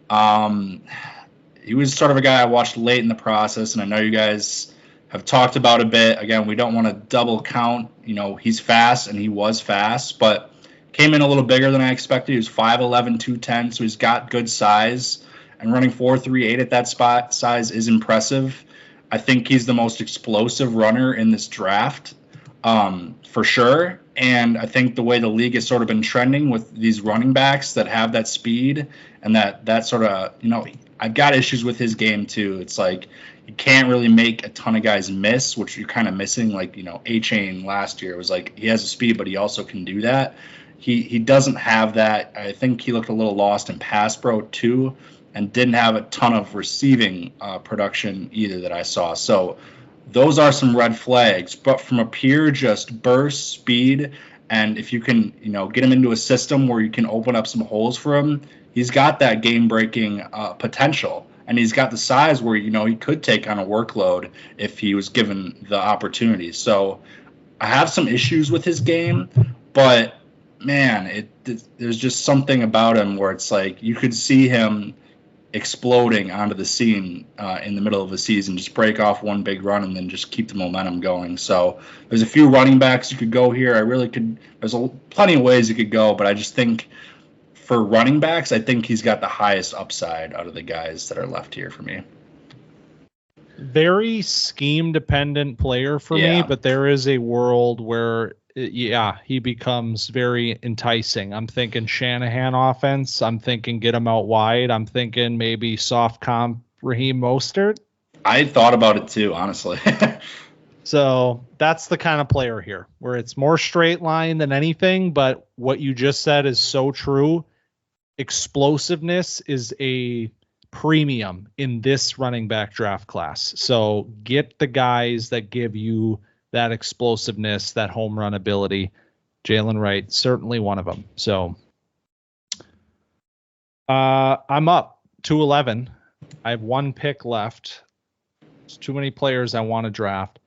He was sort of a guy I watched late in the process, and I know you guys have talked about a bit. Again, we don't want to double count. You know, he's fast, and he was fast, but came in a little bigger than I expected. He was 5'11", 210, so he's got good size. And running 4.38 at that spot size is impressive. I think he's the most explosive runner in this draft, for sure. And I think the way the league has sort of been trending with these running backs that have that speed and that sort of, you know, I've got issues with his game too. It's like you can't really make a ton of guys miss, which you're kind of missing. Like, you know, A-Chain last year was like he has a speed, but he also can do that. He doesn't have that. I think he looked a little lost in pass pro too, and didn't have a ton of receiving production either that I saw. So those are some red flags. But from a pure just burst, speed, and if you can, you know, get him into a system where you can open up some holes for him, he's got that game-breaking potential. And he's got the size where, you know, he could take on a workload if he was given the opportunity. So I have some issues with his game, but, man, there's just something about him where it's like you could see him exploding onto the scene in the middle of a season, just break off one big run and then just keep the momentum going. So there's a few running backs you could go here. I really could. There's plenty of ways you could go, but I just think for running backs, I think he's got the highest upside out of the guys that are left here for me. Very scheme-dependent player for me, but there is a world where he becomes very enticing. I'm thinking Shanahan offense. I'm thinking get him out wide. I'm thinking maybe soft comp Raheem Mostert. I thought about it too, honestly. So that's the kind of player here where it's more straight line than anything. But what you just said is so true. Explosiveness is a premium in this running back draft class. So get the guys that give you that explosiveness, that home run ability. Jaylen Wright, certainly one of them. So I'm up 211. I have one pick left. There's too many players I want to draft.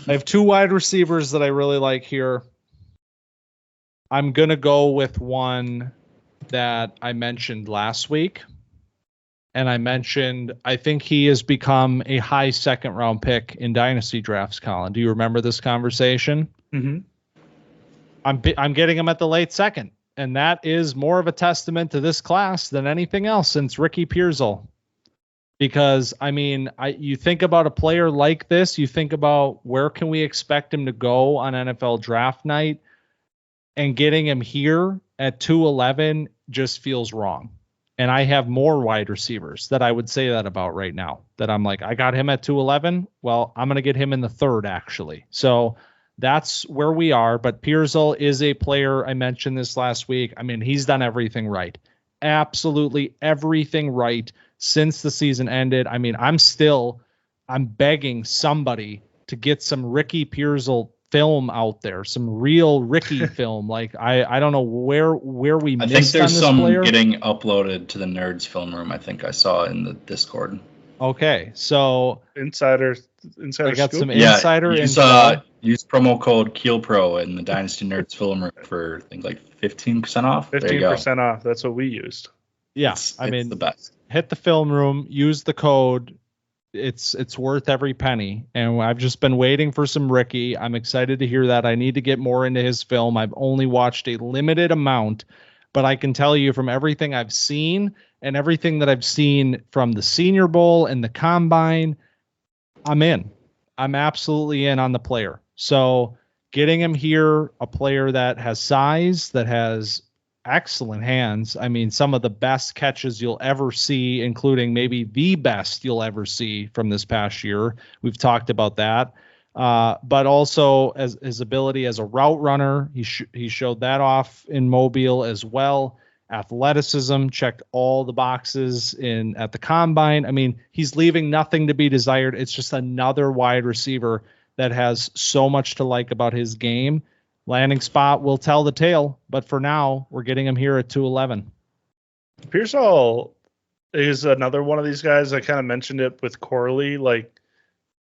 I have two wide receivers that I really like here. I'm going to go with one that I mentioned last week. And I think he has become a high second round pick in Dynasty drafts, Collin. Do you remember this conversation? Mm-hmm. I'm getting him at the late second. And that is more of a testament to this class than anything else since Ricky Pearsall. Because, I mean, you think about a player like this, you think about where can we expect him to go on NFL draft night, and getting him here at 211 just feels wrong. And I have more wide receivers that I would say that about right now, that I'm like, I got him at 211. Well, I'm going to get him in the third, actually. So that's where we are. But Pearsall is a player. I mentioned this last week. I mean, he's done everything right. Absolutely everything right since the season ended. I mean, I'm begging somebody to get some Ricky Pearsall film out there, some real Ricky film. Like I don't know where we missed. I think there's some player. Getting uploaded to the Nerds film room. I think I saw in the Discord. Okay, so insider. I got scoop. some insider info. Use promo code KeelPro in the Dynasty Nerds film room for I think like 15% off. 15% off. That's what we used. Yeah, it's the best. Hit the film room. Use the code. It's worth every penny. And I've just been waiting for some Ricky. I'm excited to hear that. I need to get more into his film. I've only watched a limited amount, but I can tell you from everything I've seen and everything that I've seen from the Senior Bowl and the Combine, I'm in. I'm absolutely in on the player. So getting him here, a player that has size, that has excellent hands. I mean, some of the best catches you'll ever see, including maybe the best you'll ever see from this past year. We've talked about that. But also as his ability as a route runner, he showed that off in Mobile as well. Athleticism, checked all the boxes at the combine. I mean, he's leaving nothing to be desired. It's just another wide receiver that has so much to like about his game. Landing spot will tell the tale, but for now, we're getting him here at 211. Pearsall is another one of these guys. I kind of mentioned it with Corley. Like,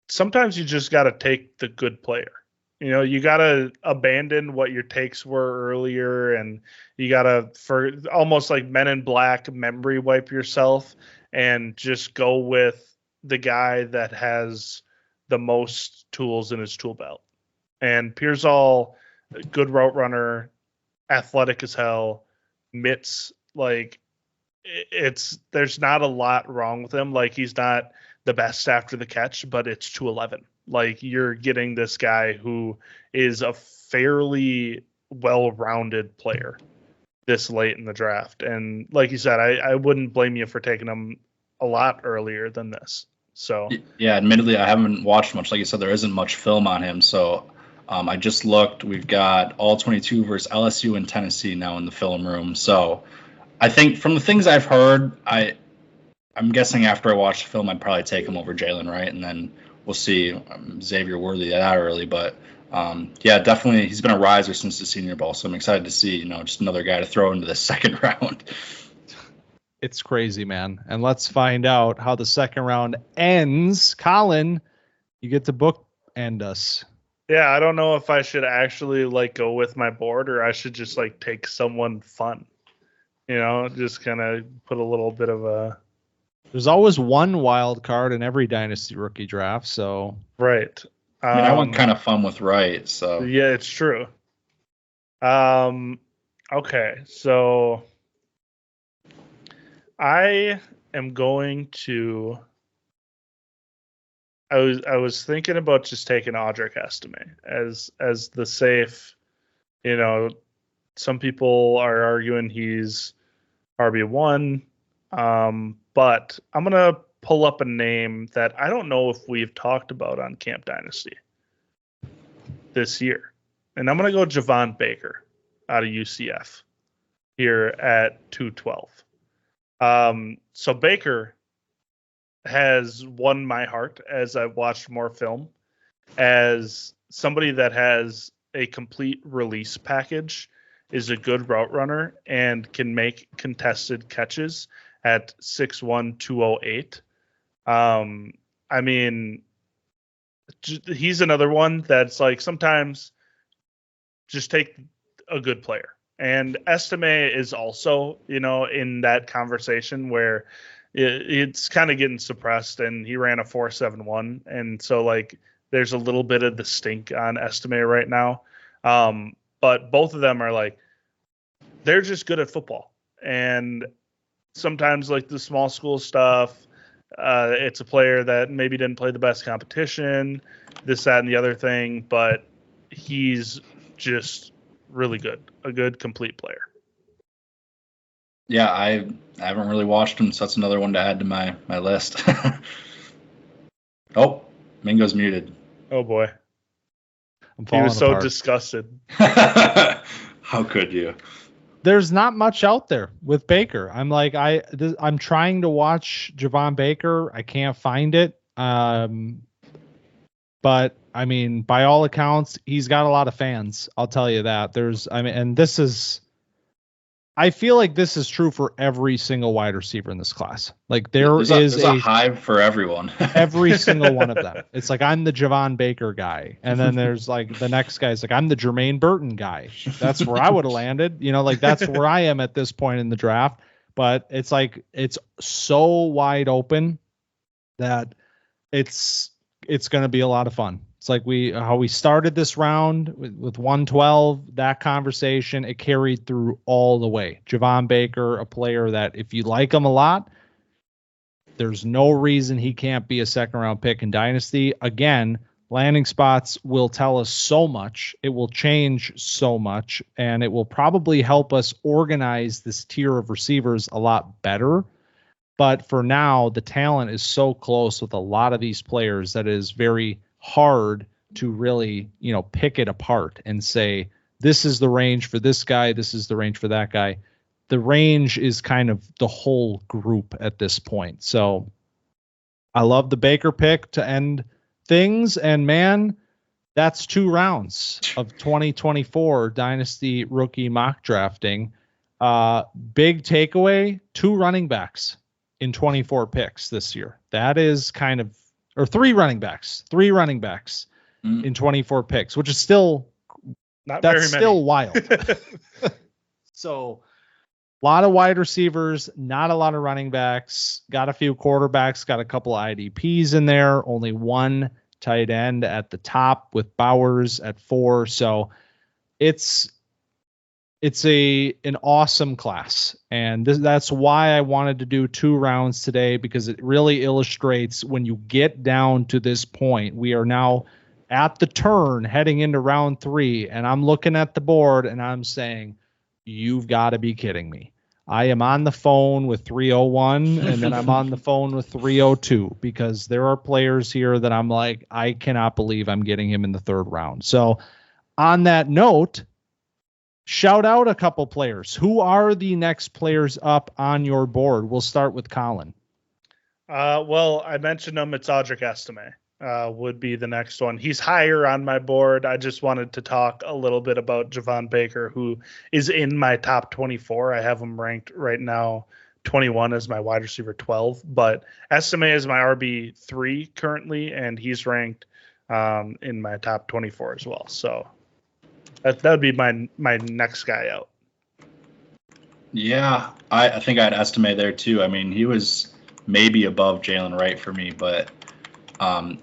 sometimes you just got to take the good player. You know, you got to abandon what your takes were earlier, and you got to, for almost like Men in Black, memory wipe yourself and just go with the guy that has the most tools in his tool belt. And Pearsall, good route runner, athletic as hell, mitts, like there's not a lot wrong with him. Like, he's not the best after the catch, but it's 211. Like, you're getting this guy who is a fairly well-rounded player this late in the draft. And like you said, I wouldn't blame you for taking him a lot earlier than this. So yeah, admittedly, I haven't watched much. Like you said, there isn't much film on him. So I just looked. We've got all 22 versus LSU and Tennessee now in the film room. So I think from the things I've heard, I'm guessing after I watch the film, I'd probably take him over Jaylen Wright, and then we'll see Xavier Worthy that early. But yeah, definitely he's been a riser since the Senior Bowl. So I'm excited to see, just another guy to throw into the second round. It's crazy, man. And let's find out how the second round ends. Collin, you get to bookend us. Yeah, I don't know if I should actually go with my board, or I should just take someone fun. Just kind of put a little bit of a. There's always one wild card in every Dynasty rookie draft, so. Right. I went kind of fun with Wright, so. Yeah, it's true. Okay, so I am going to. I was thinking about just taking Audric Estime as the safe. Some people are arguing he's RB1, but I'm gonna pull up a name that I don't know if we've talked about on Camp Dynasty this year, and I'm gonna go Javon Baker out of UCF here at 212. So Baker has won my heart as I've watched more film, as somebody that has a complete release package, is a good route runner, and can make contested catches at 6'1", 208. I mean, he's another one that's sometimes just take a good player. And Estime is also, in that conversation where it's kind of getting suppressed, and he ran a 4.71. And so there's a little bit of the stink on Estime right now. But both of them are they're just good at football. And sometimes the small school stuff, it's a player that maybe didn't play the best competition, this, that, and the other thing, but he's just really good, a good complete player. Yeah, I haven't really watched him, so that's another one to add to my list. Oh, Mingo's muted. Oh boy. He was so apart. disgusted. How could you? There's not much out there with Baker. I'm I'm trying to watch Javon Baker. I can't find it. But I mean, by all accounts, he's got a lot of fans. I'll tell you that. I feel like this is true for every single wide receiver in this class. There's a hive for everyone. Every single one of them. It's I'm the Javon Baker guy. And then there's the next guy's I'm the Jermaine Burton guy. That's where I would have landed. That's where I am at this point in the draft. But it's it's so wide open that it's going to be a lot of fun. It's how we started this round with 112, that conversation, it carried through all the way. Javon Baker, a player that if you like him a lot, there's no reason he can't be a second round pick in Dynasty. Again, landing spots will tell us so much. It will change so much, and it will probably help us organize this tier of receivers a lot better. But for now, the talent is so close with a lot of these players that it is very hard to really, pick it apart and say, this is the range for this guy, this is the range for that guy. The range is kind of the whole group at this point. So I love the Baker pick to end things. And man, that's 2 rounds of 2024 Dynasty rookie mock drafting. Big takeaway, 2 running backs in 24 picks this year. That is kind of, or 3 running backs in 24 picks, which is still, that's still wild. So a lot of wide receivers, not a lot of running backs, got a few quarterbacks, got a couple of IDPs in there, only 1 tight end at the top with Bowers at 4. So it's an awesome class. And that's why I wanted to do 2 rounds today, because it really illustrates when you get down to this point, we are now at the turn heading into round 3. And I'm looking at the board and I'm saying, you've got to be kidding me. I am on the phone with 301 and then I'm on the phone with 302, because there are players here that I'm like, I cannot believe I'm getting him in the 3rd round. So on that note, shout out a couple players. Who are the next players up on your board? We'll start with Collin. Well, I mentioned him. It's Audric Estime. Would be the next one. He's higher on my board. I just wanted to talk a little bit about Javon Baker, who is in my top 24. I have him ranked right now 21 as my wide receiver 12, but Estime is my RB3 currently, and he's ranked in my top 24 as well. So that would be my next guy out. Yeah, I think I had Estime there too. I mean, he was maybe above Jaylen Wright for me, but I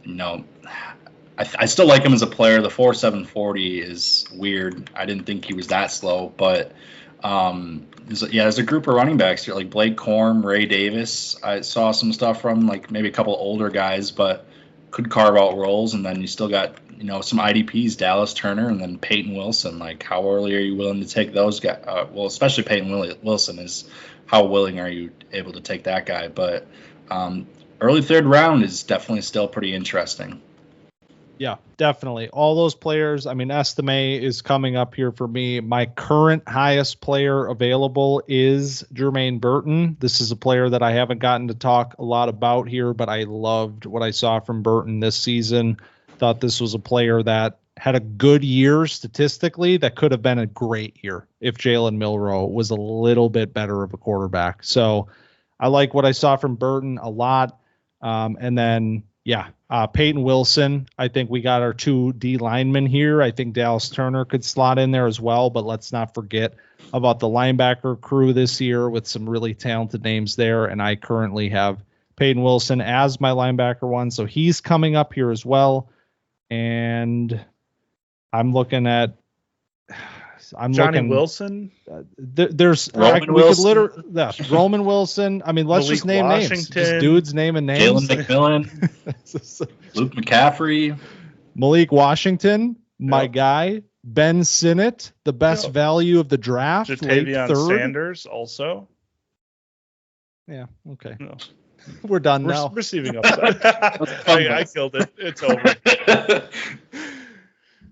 still like him as a player. The 4.740 is weird. I didn't think he was that slow, but there's a group of running backs here, like Blake Corum, Ray Davis. I saw some stuff from, like, maybe a couple older guys, but could carve out roles. And then you still got, some IDPs, Dallas Turner, and then Peyton Wilson. Like, how early are you willing to take those guys? Well, especially Peyton Wilson is, how willing are you able to take that guy? But early 3rd round is definitely still pretty interesting. Yeah, definitely. All those players. I mean, Estime is coming up here for me. My current highest player available is Jermaine Burton. This is a player that I haven't gotten to talk a lot about here, but I loved what I saw from Burton this season. Thought this was a player that had a good year statistically, that could have been a great year if Jalen Milroe was a little bit better of a quarterback. So I like what I saw from Burton a lot. And then, Peyton Wilson. I think we got our 2 D linemen here. I think Dallas Turner could slot in there as well, but let's not forget about the linebacker crew this year with some really talented names there. And I currently have Peyton Wilson as my linebacker 1. So he's coming up here as well. And I'm looking at Johnny Wilson. There's Roman Wilson. Roman Wilson. I mean, let's Malik just name Washington. names. Just dudes naming names. Jalen McMillan, Luke McCaffrey, Malik Washington, my guy. Ben Sinnott, the best value of the draft. Jatavion Sanders also. Yeah. Okay. No. We're done now. Receiving upside. I killed it. It's over.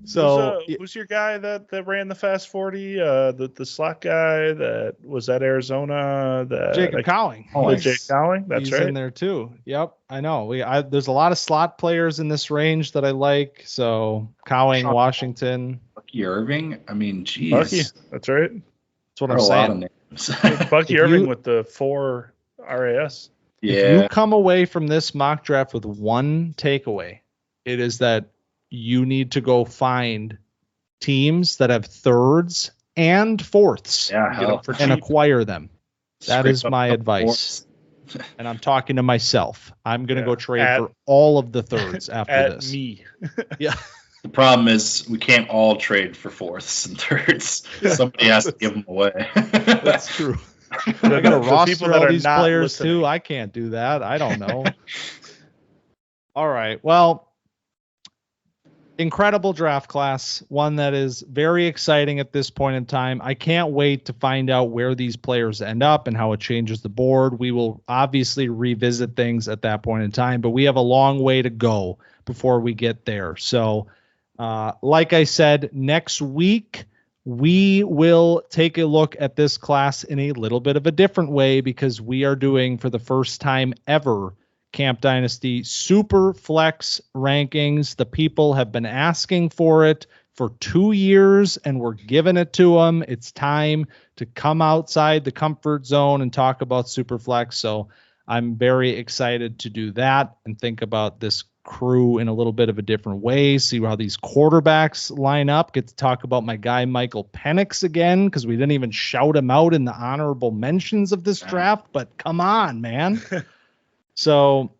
So who's your guy that ran the fast 40? The slot guy that was at Arizona. Jacob Cowing. Jake Cowing. That's he's right. In there too. Yep, I know. There's a lot of slot players in this range that I like. So Cowing, Washington, Bucky Irving. I mean, geez. Bucky. That's right. That's what I'm saying. Bucky Irving with the 4 RAS. Yeah. If you come away from this mock draft with one takeaway, it is that you need to go find teams that have 3rds and 4ths and acquire them. That is my advice. And I'm talking to myself. I'm going to go trade for all of the 3rds after this. Me. Yeah. The problem is we can't all trade for 4ths and 3rds. Somebody has to give them away. That's true. I got to roster all these players too. I can't do that. I don't know. All right. Well, incredible draft class, one that is very exciting at this point in time. I can't wait to find out where these players end up and how it changes the board. We will obviously revisit things at that point in time, but we have a long way to go before we get there. So, like I said, next week, we will take a look at this class in a little bit of a different way because we are doing, for the first time ever, Camp Dynasty Super Flex rankings. The people have been asking for it for 2 years, and we're giving it to them. It's time to come outside the comfort zone and talk about Super Flex. So I'm very excited to do that and think about this crew in a little bit of a different way, see how these quarterbacks line up, get to talk about my guy Michael Penix again, because we didn't even shout him out in the honorable mentions of this draft, but come on, man. So,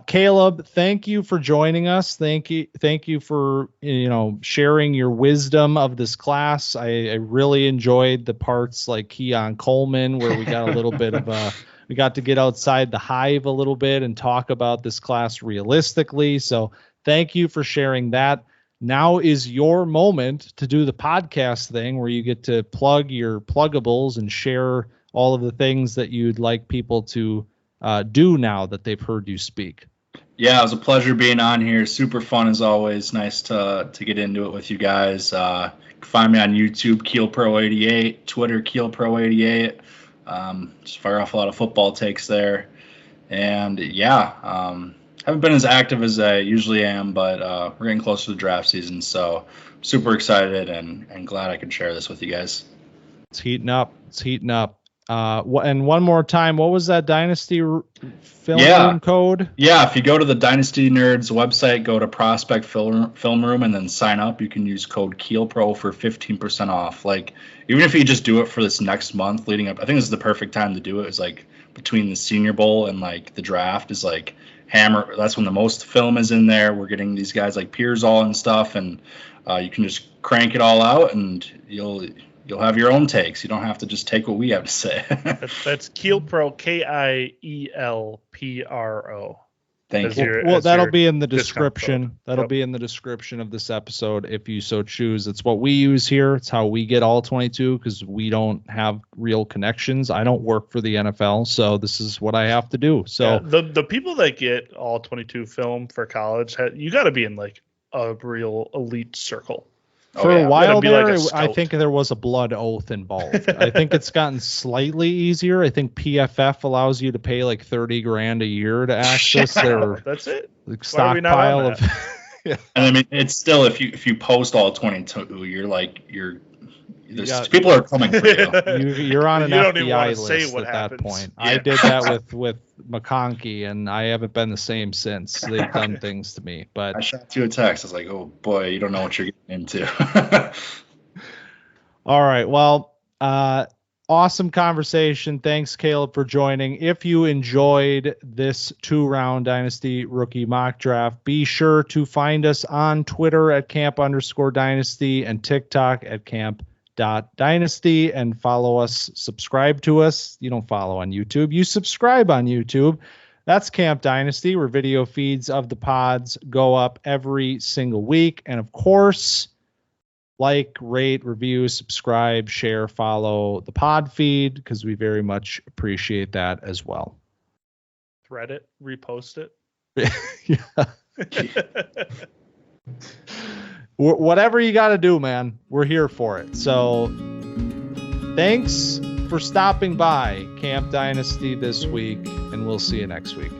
Caleb, thank you for joining us. Thank you for, sharing your wisdom of this class. I really enjoyed the parts like Keon Coleman, where we got a little bit of we got to get outside the hive a little bit and talk about this class realistically. So thank you for sharing that. Now is your moment to do the podcast thing where you get to plug your pluggables and share all of the things that you'd like people to do now that they've heard you speak. Yeah, it was a pleasure being on here. Super fun as always. Nice to get into it with you guys. You can find me on YouTube, KeelPro88, Twitter, KeelPro88. Just fire off a lot of football takes there. And haven't been as active as I usually am, but we're getting close to the draft season. So super excited and glad I could share this with you guys. It's heating up. And one more time, what was that Dynasty film room code? Yeah, if you go to the Dynasty Nerds website, go to Prospect Film Room and then sign up, you can use code KeelPro for 15% off. Like, even if you just do it for this next month leading up, I think this is the perfect time to do it. It's like between the Senior Bowl and like the draft is like hammer. That's when the most film is in there. We're getting these guys like Pearsall and stuff, and you can just crank it all out and you'll have your own takes. You don't have to just take what we have to say. That's KeelPro, KIELPRO. Thank you. Well, that'll be in the description. That'll be in the description of this episode if you so choose. It's what we use here. It's how we get all 22 because we don't have real connections. I don't work for the NFL, so this is what I have to do. So the people that get all 22 film for college, you got to be in like a real elite circle. For a while there, I think there was a blood oath involved. I think it's gotten slightly easier. I think PFF allows you to pay like $30,000 a year to access their that's it. Stockpile of. Yeah. And I mean, it's still if you post all 22, people are coming for you. You're on an FBI list at that point. Yeah. I did that with McConkey, and I haven't been the same since. They've done things to me. But I shot you a text. I was like, oh boy, you don't know what you're getting into. All right. Well, awesome conversation. Thanks, Caleb, for joining. If you enjoyed this 2-round Dynasty rookie mock draft, be sure to find us on Twitter at camp_dynasty and TikTok at camp.dynasty and follow us, subscribe to us. You don't follow on YouTube, you subscribe on YouTube. That's Camp Dynasty, where video feeds of the pods go up every single week. And of course, like, rate, review, subscribe, share, follow the pod feed because we very much appreciate that as well. Thread it, repost it. Whatever you got to do, man, we're here for it. So thanks for stopping by Camp Dynasty this week, and we'll see you next week.